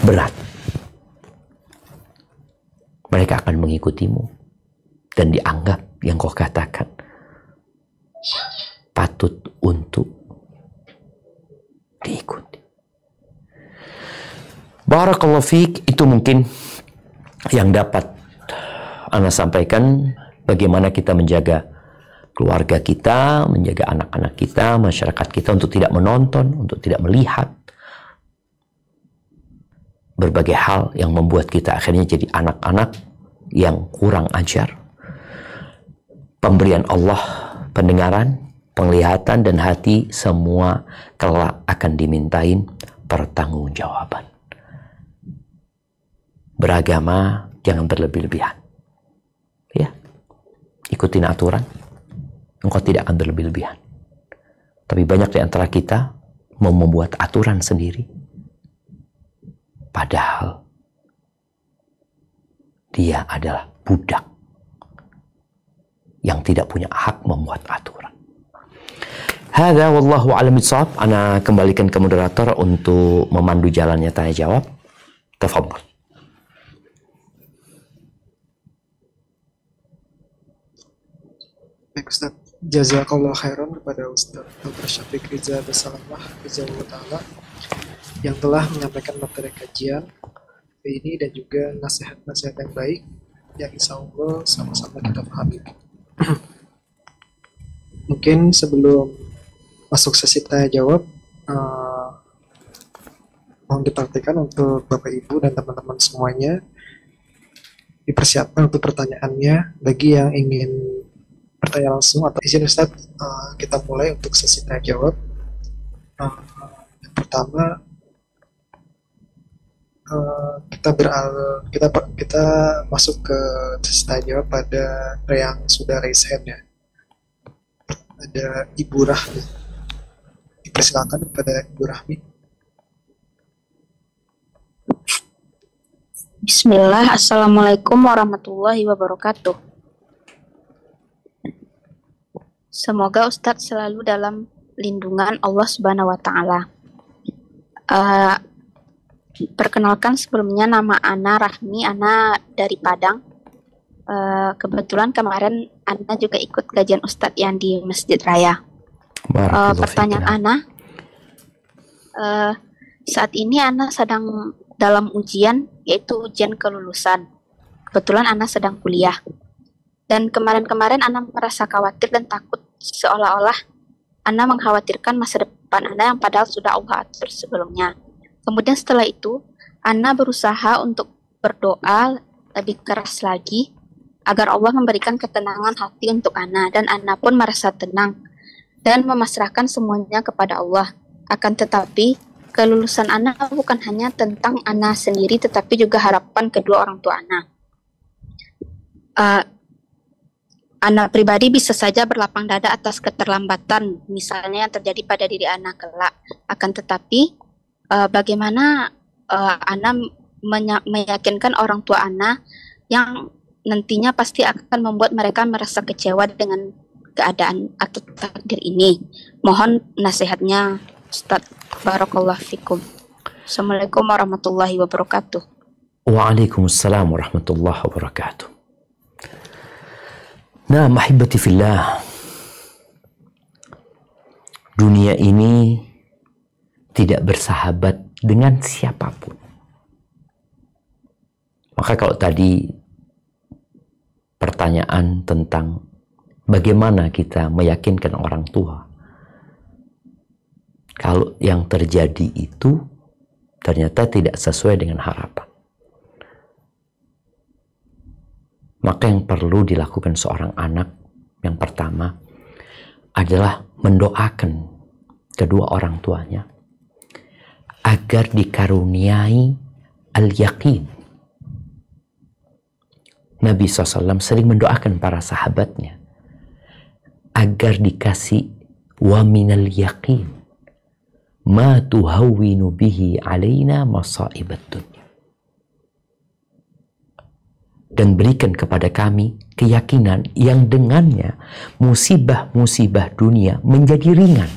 [SPEAKER 1] berat. Mereka akan mengikutimu dan dianggap yang kau katakan patut untuk diikuti. Barakallahu fiik, itu mungkin yang dapat Ana sampaikan, bagaimana kita menjaga keluarga kita, menjaga anak-anak kita, masyarakat kita untuk tidak menonton, untuk tidak melihat berbagai hal yang membuat kita akhirnya jadi anak-anak yang kurang ajar. Pemberian Allah, pendengaran, penglihatan, dan hati, semua kelak akan dimintain pertanggungjawaban. Beragama jangan berlebih-lebihan. Ya, ikutin aturan, engkau tidak akan berlebih-lebihan. Tapi banyak di antara kita mau membuat aturan sendiri, padahal dia adalah budak yang tidak punya hak membuat aturan. Hadza wallahu a'lam bishawab. Ana kembalikan ke moderator untuk memandu jalannya tanya jawab. Tafadhol.
[SPEAKER 3] Baik Ustaz, jazakallah khairan kepada Ustaz Dr. Syafiq Riza Basalamah Rizalullah Ta'ala yang telah menyampaikan materi kajian ini dan juga nasihat-nasihat yang baik yang insya Allah sama-sama kita pahami. Mungkin sebelum masuk sesi tanya jawab, mohon dipraktikkan untuk Bapak Ibu dan teman-teman semuanya, dipersiapkan untuk pertanyaannya. Bagi yang ingin bertanya langsung atau izin Ustaz, kita mulai untuk sesi tanya jawab. pertama, kita masuk ke sesi tanya pada yang sudah raise hand ya. Ada Ibu Rahmi. Dipersilakan kepada Ibu Rahmi.
[SPEAKER 4] Bismillah, Assalamualaikum warahmatullahi wabarakatuh. Semoga Ustadz selalu dalam lindungan Allah Subhanahu wa Ta'ala. Perkenalkan sebelumnya, nama Ana Rahmi, Ana dari Padang. Kebetulan kemarin Ana juga ikut kajian Ustadz yang di Masjid Raya. Pertanyaan Ana, saat ini Ana sedang dalam ujian, yaitu ujian kelulusan. Kebetulan Ana sedang kuliah. Dan kemarin-kemarin Ana merasa khawatir dan takut, seolah-olah Ana mengkhawatirkan masa depan Ana yang padahal sudah Allah atur sebelumnya. Kemudian setelah itu, Ana berusaha untuk berdoa lebih keras lagi, agar Allah memberikan ketenangan hati untuk Ana, dan Ana pun merasa tenang, dan memasrahkan semuanya kepada Allah. Akan tetapi, kelulusan Ana bukan hanya tentang Ana sendiri, tetapi juga harapan kedua orang tua Ana. Ana pribadi bisa saja berlapang dada atas keterlambatan, misalnya yang terjadi pada diri Ana kelak. Akan tetapi, bagaimana Ana meyakinkan orang tua Ana yang nantinya pasti akan membuat mereka merasa kecewa dengan keadaan atau takdir ini. Mohon nasihatnya, Ustadz. Barakallahu fikum. Assalamualaikum warahmatullahi wabarakatuh.
[SPEAKER 1] Waalaikumsalam warahmatullahi wabarakatuh. Nah, mahibati fillah, dunia ini tidak bersahabat dengan siapapun. Maka kalau tadi pertanyaan tentang bagaimana kita meyakinkan orang tua, kalau yang terjadi itu ternyata tidak sesuai dengan harapan, maka yang perlu dilakukan seorang anak yang pertama adalah mendoakan kedua orang tuanya agar dikaruniai al-yaqin. Nabi SAW sering mendoakan para sahabatnya agar dikasih wa minal yaqin ma tuhawwinu bihi alaina masaibat dunya, dan berikan kepada kami keyakinan yang dengannya musibah-musibah dunia menjadi ringan.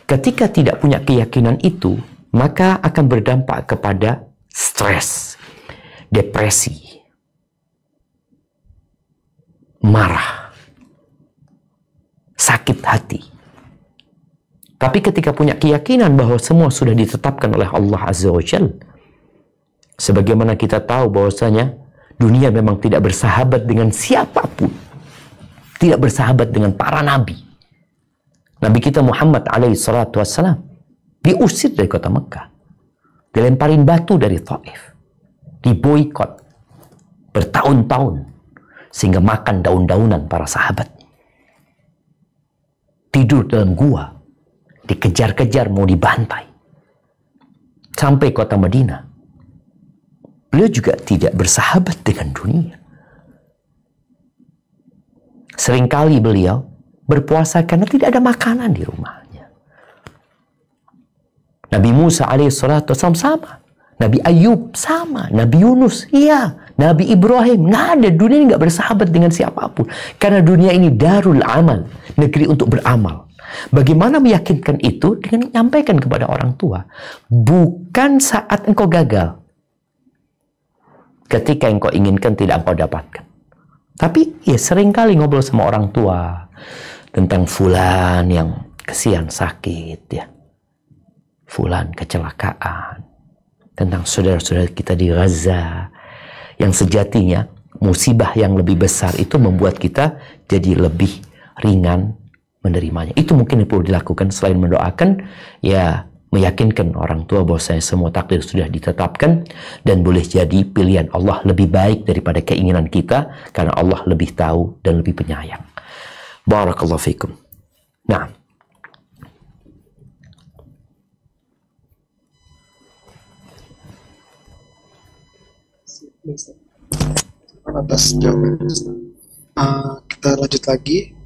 [SPEAKER 1] Ketika tidak punya keyakinan itu, maka akan berdampak kepada stres, depresi, marah, sakit hati. Tapi ketika punya keyakinan bahwa semua sudah ditetapkan oleh Allah Azza wa Jalla, sebagaimana kita tahu bahwasanya dunia memang tidak bersahabat dengan siapapun, tidak bersahabat dengan para nabi. Nabi kita Muhammad alaihi salatu wassalam diusir dari kota Mekah, dilemparin batu dari Taif, diboikot bertahun-tahun, sehingga makan daun-daunan para sahabat, tidur dalam gua, dikejar-kejar mau dibantai, sampai kota Madinah. Beliau juga tidak bersahabat dengan dunia. Seringkali beliau berpuasa karena tidak ada makanan di rumahnya. Nabi Musa alaihissalatu wassalam sama, Nabi Ayub sama, Nabi Yunus, iya, Nabi Ibrahim, nggak ada. Dunia ini nggak bersahabat dengan siapapun, karena dunia ini darul amal, negeri untuk beramal. Bagaimana meyakinkan itu? Dengan menyampaikan kepada orang tua, bukan saat engkau gagal, ketika engkau inginkan tidak engkau dapatkan. Tapi ya seringkali ngobrol sama orang tua tentang fulan yang kesian sakit ya, fulan kecelakaan, tentang saudara-saudara kita di Gaza, yang sejatinya musibah yang lebih besar itu membuat kita jadi lebih ringan menerimanya. Itu mungkin yang perlu dilakukan selain mendoakan, ya meyakinkan orang tua bahwasanya semua takdir sudah ditetapkan dan boleh jadi pilihan Allah lebih baik daripada keinginan kita, karena Allah lebih tahu dan lebih penyayang. Barakallahu fikum. Nah,
[SPEAKER 3] Ustaz. Atas jawabannya, Ustaz. Kita lanjut lagi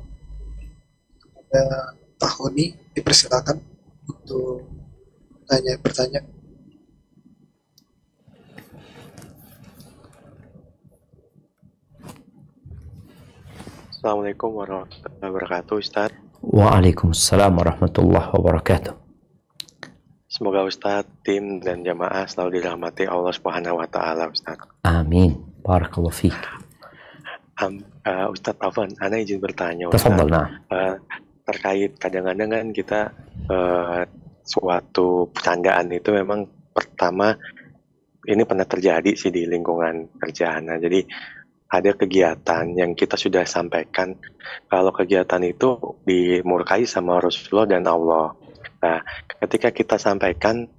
[SPEAKER 3] kepada Tahoni, dipersilakan untuk bertanya.
[SPEAKER 5] Assalamualaikum warahmatullahi wabarakatuh, Ustaz.
[SPEAKER 1] Waalaikumsalam warahmatullahi wabarakatuh.
[SPEAKER 5] Semoga Ustaz, tim dan jamaah selalu dirahmati Allah Subhanahu wa taala, Ustaz.
[SPEAKER 1] Amin. Barakallahu fiik.
[SPEAKER 5] Ustaz Afwan, ana izin bertanya, Ustaz.
[SPEAKER 1] Tafadhal, nah.
[SPEAKER 5] Terkait kadang-kadang kan kita suatu bercandaan itu memang pertama ini pernah terjadi sih di lingkungan kerjaan. Nah, jadi ada kegiatan yang kita sudah sampaikan kalau kegiatan itu dimurkai sama Rasulullah dan Allah. Nah, ketika kita sampaikan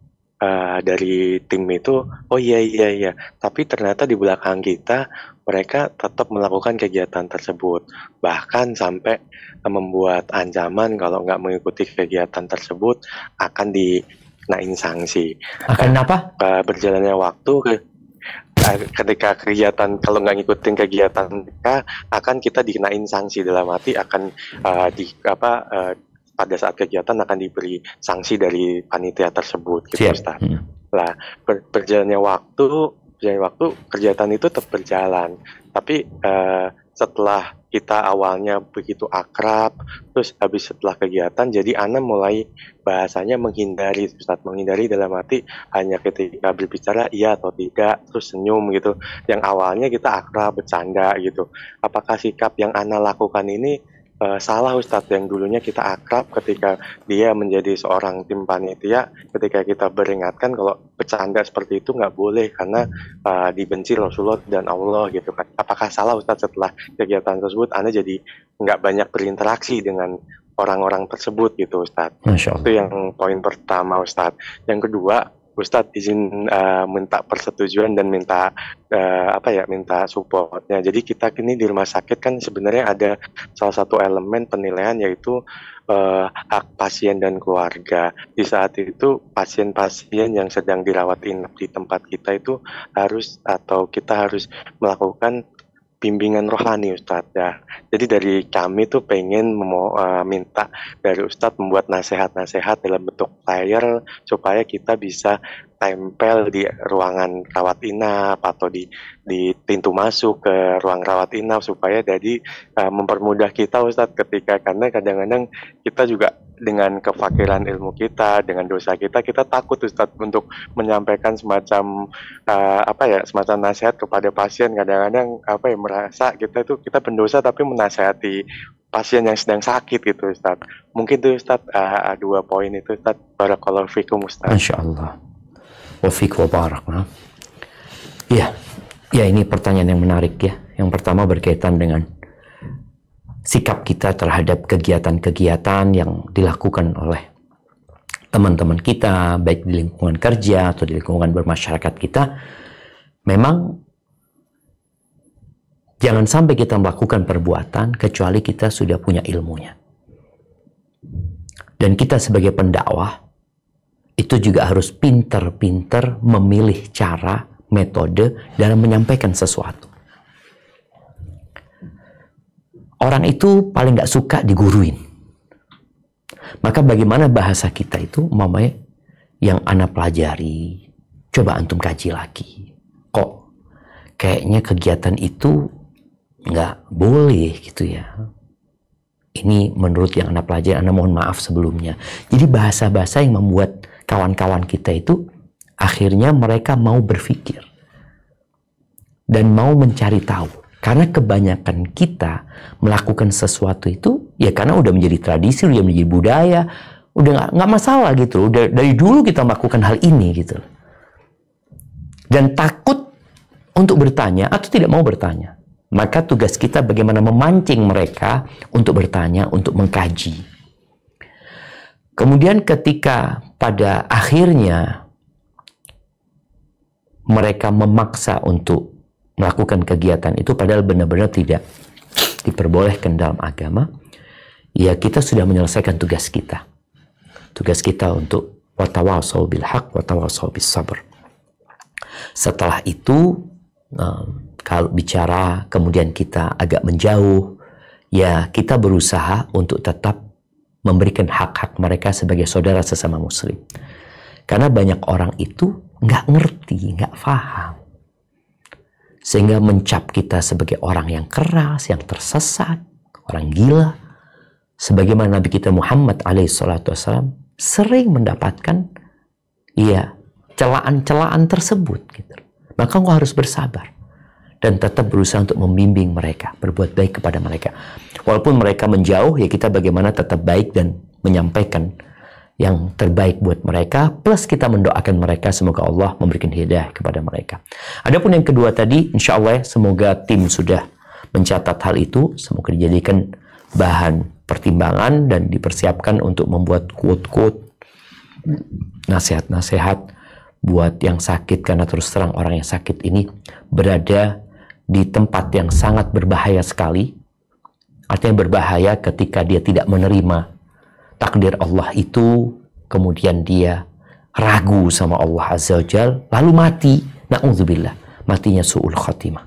[SPEAKER 5] dari tim itu, oh iya, tapi ternyata di belakang kita mereka tetap melakukan kegiatan tersebut, bahkan sampai membuat ancaman kalau nggak mengikuti kegiatan tersebut akan dikenain sanksi.
[SPEAKER 1] Akan apa?
[SPEAKER 5] Berjalannya waktu ketika kegiatan, kalau nggak ngikutin kegiatan mereka, akan kita dikenain sanksi, dalam arti akan pada saat kegiatan akan diberi sanksi dari panitia tersebut, gitu, Ustaz. Lah, berjalannya waktu kegiatan itu tetap berjalan, tapi setelah kita awalnya begitu akrab, terus habis setelah kegiatan jadi ana mulai bahasanya menghindari, Ustaz. Menghindari dalam arti hanya ketika berbicara iya atau tidak, terus senyum gitu. Yang awalnya kita akrab, bercanda gitu. Apakah sikap yang ana lakukan ini salah, Ustadz? Yang dulunya kita akrab, ketika dia menjadi seorang tim panitia, ketika kita beringatkan kalau bercanda seperti itu nggak boleh karena dibenci Rasulullah dan Allah, gitu kan. Apakah salah, Ustadz, setelah kegiatan tersebut Anda jadi nggak banyak berinteraksi dengan orang-orang tersebut, gitu, Ustadz? Itu yang poin pertama, Ustadz. Yang kedua, Ustadz izin minta persetujuan dan minta minta supportnya. Jadi kita kini di rumah sakit kan sebenarnya ada salah satu elemen penilaian, yaitu hak pasien dan keluarga. Di saat itu pasien-pasien yang sedang dirawat inap di tempat kita itu kita harus melakukan bimbingan rohani, Ustadz, ya. Jadi dari kami tuh pengen minta dari Ustadz membuat nasihat-nasihat dalam bentuk flyer supaya kita bisa tempel di ruangan rawat inap atau di pintu masuk ke ruang rawat inap, supaya jadi mempermudah kita, Ustadz, karena kadang-kadang kita juga dengan kefakiran ilmu kita, dengan dosa kita takut, Ustadz, untuk menyampaikan semacam semacam nasihat kepada pasien. Kadang-kadang merasa kita pendosa tapi menasihati pasien yang sedang sakit, gitu, Ustadz. Mungkin tuh, Ustadz, dua poin itu, Ustadz. Barakallahu fikum, Ustadz.
[SPEAKER 1] Insyaallah. Wa fiik wa barak. Ya, ini pertanyaan yang menarik, ya. Yang pertama berkaitan dengan sikap kita terhadap kegiatan-kegiatan yang dilakukan oleh teman-teman kita, baik di lingkungan kerja atau di lingkungan bermasyarakat kita. Memang jangan sampai kita melakukan perbuatan kecuali kita sudah punya ilmunya. Dan kita sebagai pendakwah itu juga harus pinter-pinter memilih cara, metode dalam menyampaikan sesuatu. Orang itu paling nggak suka diguruin. Maka bagaimana bahasa kita itu, mamanya yang ana pelajari, coba antum kaji lagi. Kok kayaknya kegiatan itu nggak boleh, gitu ya. Ini menurut yang ana pelajari, ana mohon maaf sebelumnya. Jadi bahasa-bahasa yang membuat kawan-kawan kita itu akhirnya mereka mau berpikir dan mau mencari tahu. Karena kebanyakan kita melakukan sesuatu itu ya karena udah menjadi tradisi, udah menjadi budaya, udah nggak masalah gitu. Udah dari dulu kita melakukan hal ini gitu. Dan takut untuk bertanya atau tidak mau bertanya. Maka tugas kita bagaimana memancing mereka untuk bertanya, untuk mengkaji. Kemudian ketika pada akhirnya mereka memaksa untuk melakukan kegiatan itu padahal benar-benar tidak diperbolehkan dalam agama, ya kita sudah menyelesaikan tugas kita. Tugas kita untuk watawasau bil haq watawasau bis sabr. Setelah itu Kalau bicara kemudian kita agak menjauh, ya kita berusaha untuk tetap memberikan hak-hak mereka sebagai saudara sesama muslim. Karena banyak orang itu nggak ngerti, nggak paham. Sehingga mencap kita sebagai orang yang keras, yang tersesat, orang gila. Sebagaimana Nabi kita Muhammad alaihissalam sering mendapatkan celaan-celaan tersebut. Gitu. Maka engkau harus bersabar. Dan tetap berusaha untuk membimbing mereka, berbuat baik kepada mereka. Walaupun mereka menjauh, ya kita bagaimana tetap baik dan menyampaikan yang terbaik buat mereka, plus kita mendoakan mereka semoga Allah memberikan hidayah kepada mereka. Adapun yang kedua tadi, insya Allah semoga tim sudah mencatat hal itu, semoga dijadikan bahan pertimbangan dan dipersiapkan untuk membuat quote-quote, nasihat-nasihat buat yang sakit, karena terus terang orang yang sakit ini berada di tempat yang sangat berbahaya sekali. Artinya berbahaya ketika dia tidak menerima takdir Allah itu, kemudian dia ragu sama Allah Azza wa Jal, lalu mati. Na'udzubillah, matinya su'ul khatimah.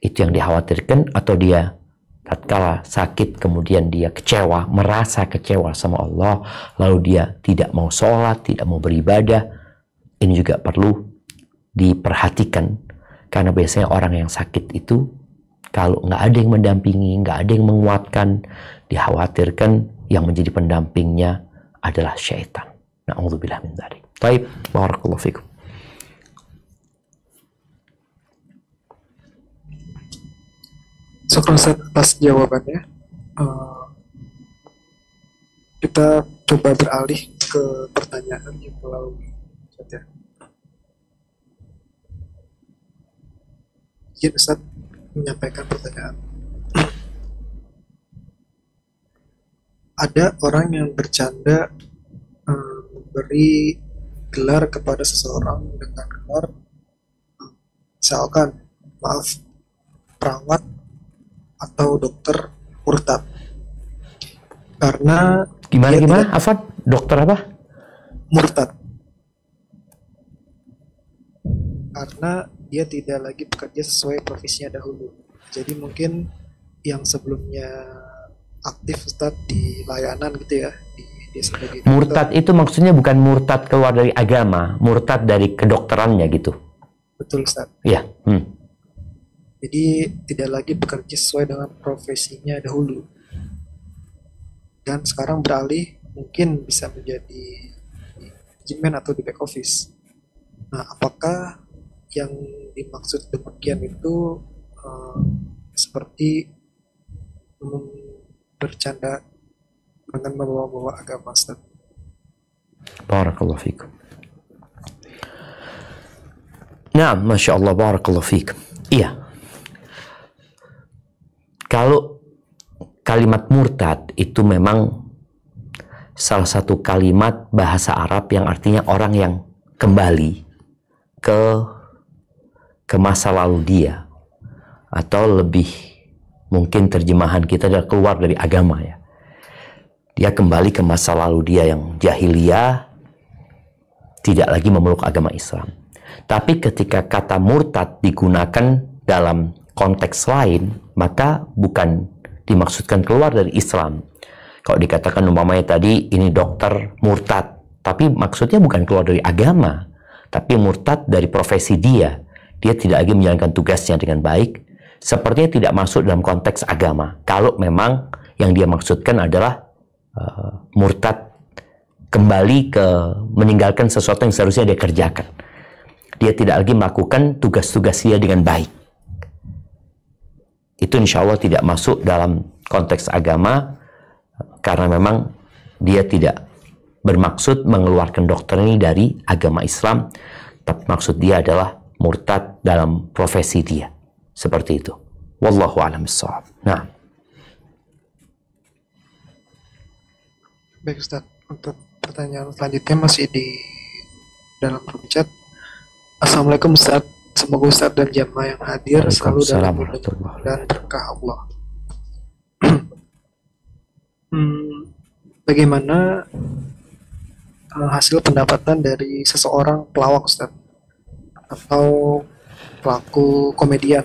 [SPEAKER 1] Itu yang dikhawatirkan. Atau dia tatkala sakit kemudian dia kecewa, merasa kecewa sama Allah, lalu dia tidak mau sholat, tidak mau beribadah. Ini juga perlu diperhatikan, karena biasanya orang yang sakit itu kalau nggak ada yang mendampingi, nggak ada yang menguatkan, dikhawatirkan yang menjadi pendampingnya adalah syaitan. Na'udzubillah min dzalik. Baik, barakallahu fikum.
[SPEAKER 3] Syukran Ustaz atas jawabannya. Kita coba beralih ke pertanyaan yang melalui chat ya. Izin Ustaz menyampaikan pertanyaan. Ada orang yang bercanda memberi gelar kepada seseorang dengan gelar misalkan, maaf, perawat atau dokter murtad. Karena
[SPEAKER 1] Gimana? Afad? Dokter apa?
[SPEAKER 3] Murtad. Karena dia tidak lagi bekerja sesuai profesinya dahulu. Jadi mungkin yang sebelumnya aktif Ustadz di layanan gitu ya, di sebagai dokter.
[SPEAKER 1] Murtad itu maksudnya bukan murtad keluar dari agama, murtad dari kedokterannya gitu.
[SPEAKER 3] Betul Ustadz.
[SPEAKER 1] Iya.
[SPEAKER 3] Jadi tidak lagi bekerja sesuai dengan profesinya dahulu. Dan sekarang beralih mungkin bisa menjadi manajemen atau di back office. Nah, apakah yang dimaksud demikian itu seperti bercanda dengan membawa-bawa agama, Ustaz?
[SPEAKER 1] Barakallahu fikum. Nah, Masya Allah, barakallahu fikum. Iya. Kalau kalimat murtad itu memang salah satu kalimat bahasa Arab yang artinya orang yang kembali ke masa lalu dia, atau lebih mungkin terjemahan kita adalah keluar dari agama ya. Dia kembali ke masa lalu dia yang jahiliyah, tidak lagi memeluk agama Islam. Tapi ketika kata murtad digunakan dalam konteks lain, maka bukan dimaksudkan keluar dari Islam. Kalau dikatakan umpamanya tadi ini dokter murtad, tapi maksudnya bukan keluar dari agama, tapi murtad dari profesi dia. Dia tidak lagi menjalankan tugasnya dengan baik, sepertinya tidak masuk dalam konteks agama. Kalau memang yang dia maksudkan adalah murtad kembali ke meninggalkan sesuatu yang seharusnya dia kerjakan. Dia tidak lagi melakukan tugas-tugas dia dengan baik. Itu insya Allah tidak masuk dalam konteks agama, karena memang dia tidak bermaksud mengeluarkan dokter ini dari agama Islam, tapi maksud dia adalah murtad dalam profesi dia. Seperti itu. Wallahu a'lam bishawab. Nah.
[SPEAKER 3] Baik Ustaz, untuk pertanyaan selanjutnya masih di dalam grup chat. Assalamualaikum Ustaz, semoga Ustaz dan jamaah yang hadir selalu dalam lindungan dan berkah Allah. Bagaimana hasil pendapatan dari seseorang pelawak Ustaz? Atau pelaku komedian.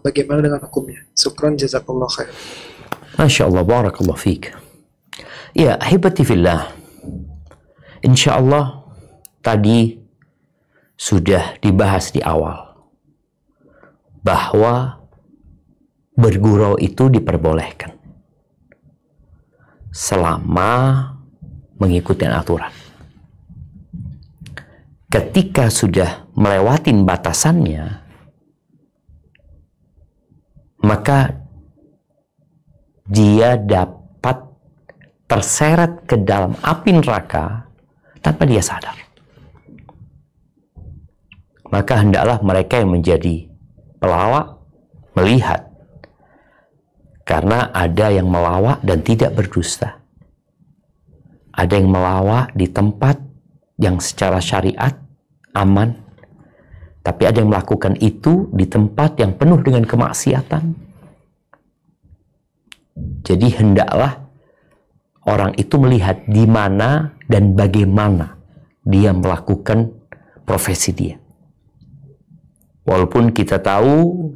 [SPEAKER 3] Bagaimana dengan hukumnya? Syukran, jazakallah khair.
[SPEAKER 1] Masya Allah, barakallah fiik. Ya, ahibati fillah. Insya Allah tadi sudah dibahas di awal bahwa bergurau itu diperbolehkan selama mengikuti aturan. Ketika sudah melewati batasannya, maka dia dapat terseret ke dalam api neraka tanpa dia sadar. Maka hendaklah mereka yang menjadi pelawak melihat, karena ada yang melawak dan tidak berdusta. Ada yang melawak di tempat yang secara syariat aman, tapi ada yang melakukan itu di tempat yang penuh dengan kemaksiatan. Jadi hendaklah orang itu melihat di mana dan bagaimana dia melakukan profesi dia. Walaupun kita tahu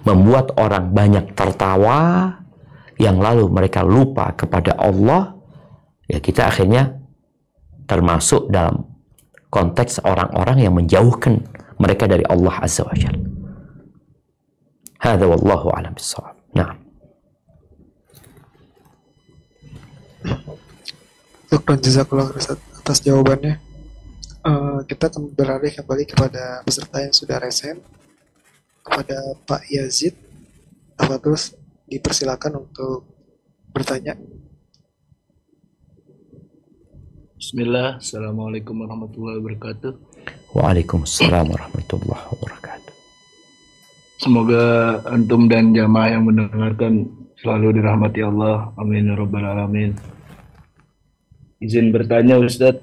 [SPEAKER 1] membuat orang banyak tertawa, yang lalu mereka lupa kepada Allah, ya kita akhirnya termasuk dalam konteks orang-orang yang menjauhkan mereka dari Allah Azza wa Jalla. Hadza wallahu a'lam bissawab. Nah.
[SPEAKER 3] Syukran, jazakallah atas jawabannya. Kita akan beralih kembali kepada peserta yang sudah resen, kepada Pak Yazid. Terus dipersilakan untuk bertanya.
[SPEAKER 6] Bismillah, Assalamualaikum warahmatullahi wabarakatuh.
[SPEAKER 1] Waalaikumsalam warahmatullahi wabarakatuh.
[SPEAKER 6] Semoga antum dan jamaah yang mendengarkan selalu dirahmati Allah. Amin ya rabbal alamin. Izin bertanya Ustadz,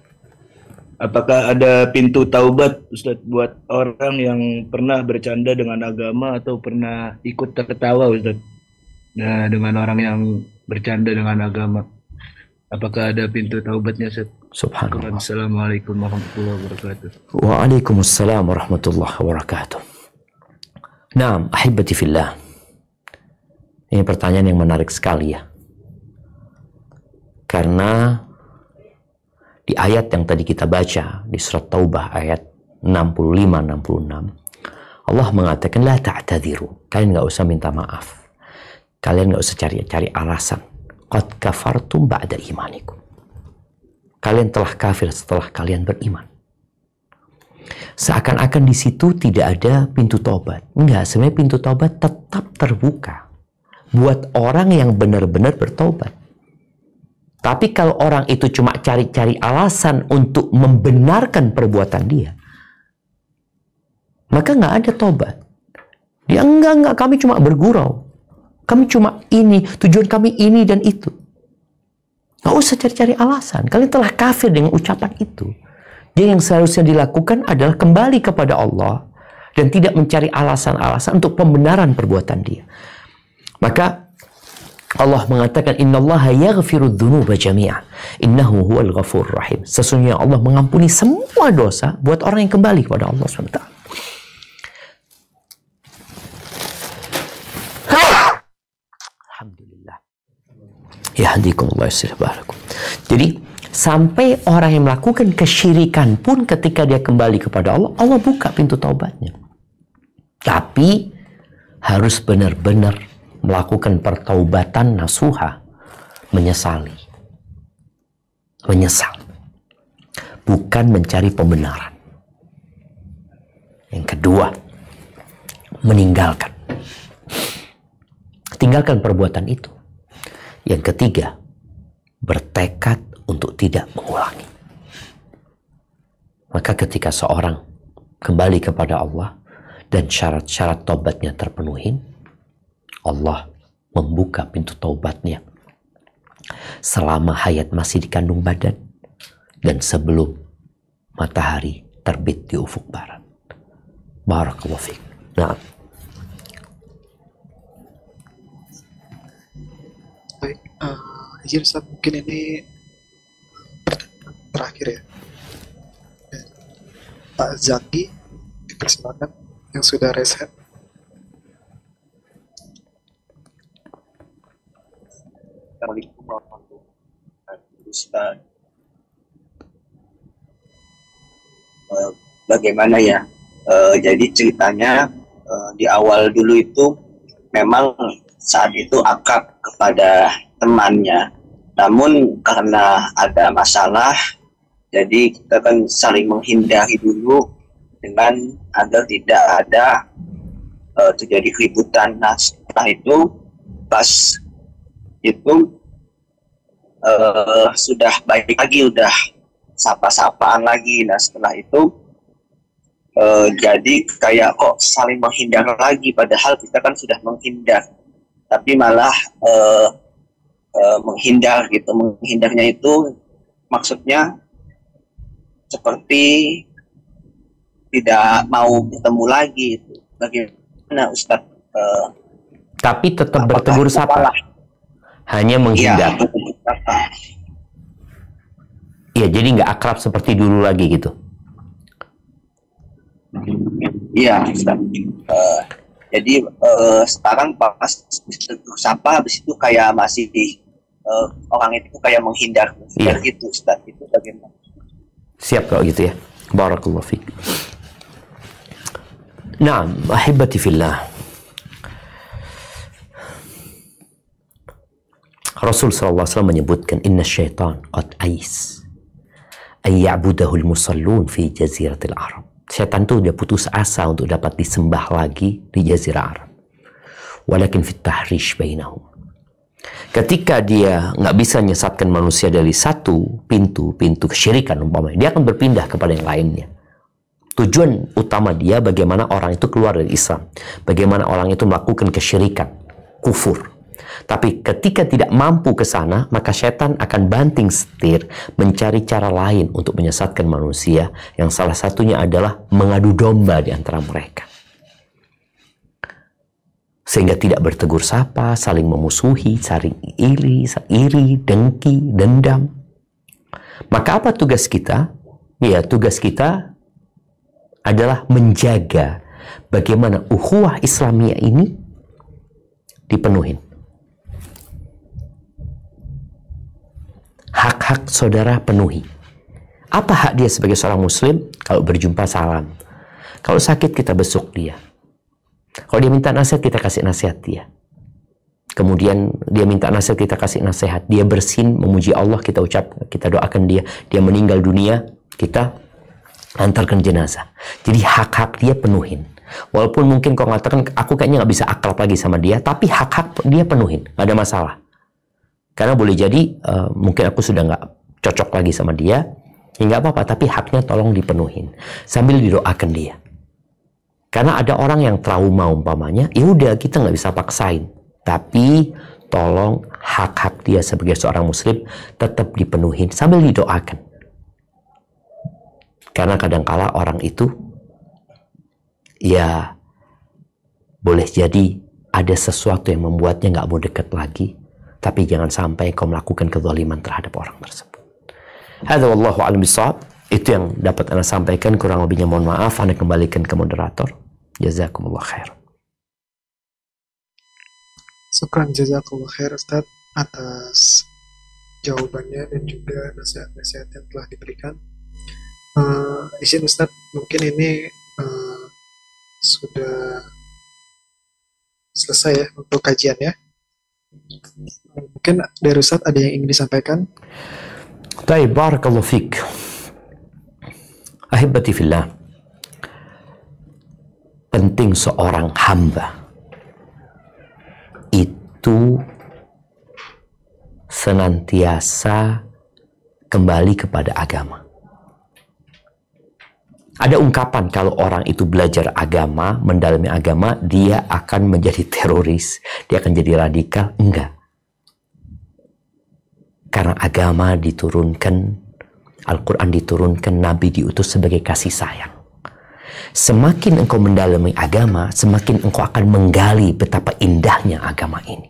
[SPEAKER 6] apakah ada pintu taubat Ustadz buat orang yang pernah bercanda dengan agama atau pernah ikut tertawa Ustadz? Nah, dengan orang yang bercanda dengan agama, apakah ada pintu taubatnya Ustadz?
[SPEAKER 1] Subhanallah.
[SPEAKER 6] Assalamualaikum warahmatullahi wabarakatuh.
[SPEAKER 1] Waalaikumsalam warahmatullahi wabarakatuh. Naam, ahibati fillah. Ini pertanyaan yang menarik sekali ya. Karena di ayat yang tadi kita baca di surat Taubah ayat 65-66, Allah mengatakan la ta'tadiru. Kalian nggak usah minta maaf. Kalian nggak usah cari alasan. Qad kafartum ba'da imanikum. Kalian telah kafir setelah kalian beriman. Seakan-akan di situ tidak ada pintu taubat. Enggak, sebenarnya pintu taubat tetap terbuka buat orang yang benar-benar bertobat. Tapi kalau orang itu cuma cari-cari alasan untuk membenarkan perbuatan dia, maka nggak ada tobat. Dia enggak, kami cuma bergurau. Kami cuma ini, tujuan kami ini dan itu. Nggak usah cari-cari alasan. Kalian telah kafir dengan ucapan itu. Jadi yang seharusnya dilakukan adalah kembali kepada Allah dan tidak mencari alasan-alasan untuk pembenaran perbuatan dia. Maka Allah mengatakan innallaha yaghfiru dzunuba jami'a innahu huwal ghafurur rahim. Sesungguhnya Allah mengampuni semua dosa buat orang yang kembali kepada Allah SWT. Alhamdulillah. Yahdikumullah yuslih balakum. Jadi sampai orang yang melakukan kesyirikan pun ketika dia kembali kepada Allah, Allah buka pintu taubatnya. Tapi harus benar-benar melakukan pertaubatan nasuha, menyesali. Menyesal. Bukan mencari pembenaran. Yang kedua, meninggalkan. Tinggalkan perbuatan itu. Yang ketiga, bertekad untuk tidak mengulangi. Maka ketika seorang kembali kepada Allah dan syarat-syarat taubatnya terpenuhi, Allah membuka pintu taubatnya selama hayat masih dikandung badan dan sebelum matahari terbit di ufuk barat. Barakallahu fiik. Nah.
[SPEAKER 3] Baik, izin Ustaz, mungkin ini pertanyaan terakhir ya. Dan Pak Zaki, dipersilakan yang sudah raise hand.
[SPEAKER 7] Assalamualaikum warahmatullahi wabarakatuh, Ustaz. Bagaimana ya? Jadi ceritanya di awal dulu itu memang saat itu akrab kepada temannya, namun karena ada masalah, jadi kita kan saling menghindari dulu dengan agar tidak ada terjadi keributan. Nah setelah itu pas itu sudah baik lagi, udah sapa-sapaan lagi. Nah setelah itu jadi kayak kok saling menghindar lagi, padahal kita kan sudah menghindar, tapi malah menghindar gitu. Menghindarnya itu maksudnya seperti tidak mau bertemu lagi. Bagaimana Ustadz?
[SPEAKER 1] Tapi tetap bertegur sapa, hanya menghindar. Iya, jadi nggak akrab seperti dulu lagi gitu.
[SPEAKER 7] Iya, jadi sekarang pas sapa, habis itu kayak masih orang itu kayak menghindar gitu, Ustaz. Itu bagaimana?
[SPEAKER 1] Siap kalau gitu ya. Barakallahu fiik. Naam, ahibati fillah. Rasul SAW menyebutkan inna syaitan qad ais ay ya'budahul musallun fi jaziratil Arab. Syaitan itu udah putus asa untuk dapat disembah lagi di jazirah Arab. Walakin fit tahrish bainahum. Ketika dia nggak bisa menyesatkan manusia dari satu pintu kesyirikan umpamanya, dia akan berpindah kepada yang lainnya. Tujuan utama dia bagaimana orang itu keluar dari Islam, bagaimana orang itu melakukan kesyirikan, kufur. Tapi ketika tidak mampu ke sana, maka setan akan banting setir mencari cara lain untuk menyesatkan manusia, yang salah satunya adalah mengadu domba di antara mereka. Sehingga tidak bertegur sapa, saling memusuhi, saling iri, dengki, dendam. Maka apa tugas kita? Ya, tugas kita adalah menjaga bagaimana ukhuwah Islamiyah ini dipenuhin. Hak-hak saudara penuhi. Apa hak dia sebagai seorang muslim? Kalau berjumpa salam. Kalau sakit kita besuk dia. Kalau dia minta nasihat kita kasih nasihat dia. Kemudian dia minta nasihat kita kasih nasihat. Dia bersin memuji Allah kita doakan dia. Dia meninggal dunia kita antarkan jenazah. Jadi hak-hak dia penuhin. Walaupun mungkin kau mengatakan aku kayaknya nggak bisa akrab lagi sama dia, tapi hak-hak dia penuhin, nggak ada masalah. Karena boleh jadi mungkin aku sudah nggak cocok lagi sama dia, ya nggak apa-apa, tapi haknya tolong dipenuhin sambil didoakan dia. Karena ada orang yang trauma umpamanya, ya udah kita nggak bisa paksain, tapi tolong hak-hak dia sebagai seorang muslim tetap dipenuhin sambil didoakan. Karena kadangkala orang itu ya boleh jadi ada sesuatu yang membuatnya nggak mau dekat lagi. Tapi jangan sampai kau melakukan kezaliman terhadap orang tersebut. Hadza wallahu a'lam bishawab. Itu yang dapat Anda sampaikan, kurang lebihnya mohon maaf. Anda kembalikan ke moderator. Jazakumullah khair.
[SPEAKER 3] Syukran jazakumullah khair Ustaz atas jawabannya dan juga nasihat-nasihat yang telah diberikan. Izin Ustaz, mungkin ini sudah selesai ya untuk kajian ya. Mungkin dari Ustaz ada yang ingin disampaikan?
[SPEAKER 1] Baik, barakallahu fiik. Ahibati fillah. Penting seorang hamba itu senantiasa kembali kepada agama. Ada ungkapan kalau orang itu belajar agama, mendalami agama, dia akan menjadi teroris, dia akan jadi radikal. Enggak. Karena agama diturunkan, Al-Quran diturunkan, Nabi diutus sebagai kasih sayang. Semakin engkau mendalami agama, semakin engkau akan menggali betapa indahnya agama ini.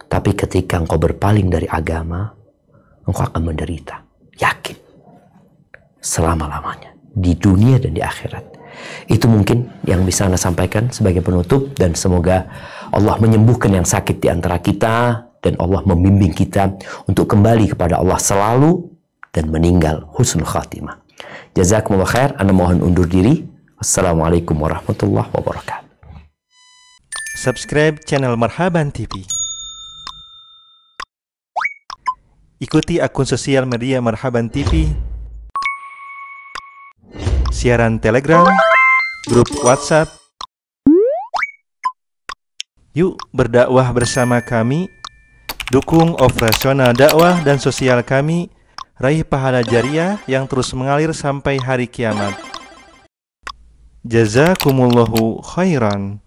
[SPEAKER 1] Tapi ketika engkau berpaling dari agama, engkau akan menderita. Yakin. selama-lamanya di dunia dan di akhirat. Itu mungkin yang bisa Anda sampaikan sebagai penutup, dan semoga Allah menyembuhkan yang sakit di antara kita dan Allah membimbing kita untuk kembali kepada Allah selalu dan meninggal husnul khatimah. Jazakumullah khair. Anda mohon undur diri. Assalamualaikum warahmatullahi wabarakatuh.
[SPEAKER 8] Subscribe channel Marhaban TV. Ikuti akun sosial media Marhaban TV, siaran Telegram, grup WhatsApp. Yuk berdakwah bersama kami. Dukung operasional dakwah dan sosial kami. Raih pahala jariah yang terus mengalir sampai hari kiamat. Jazakumullahu khairan.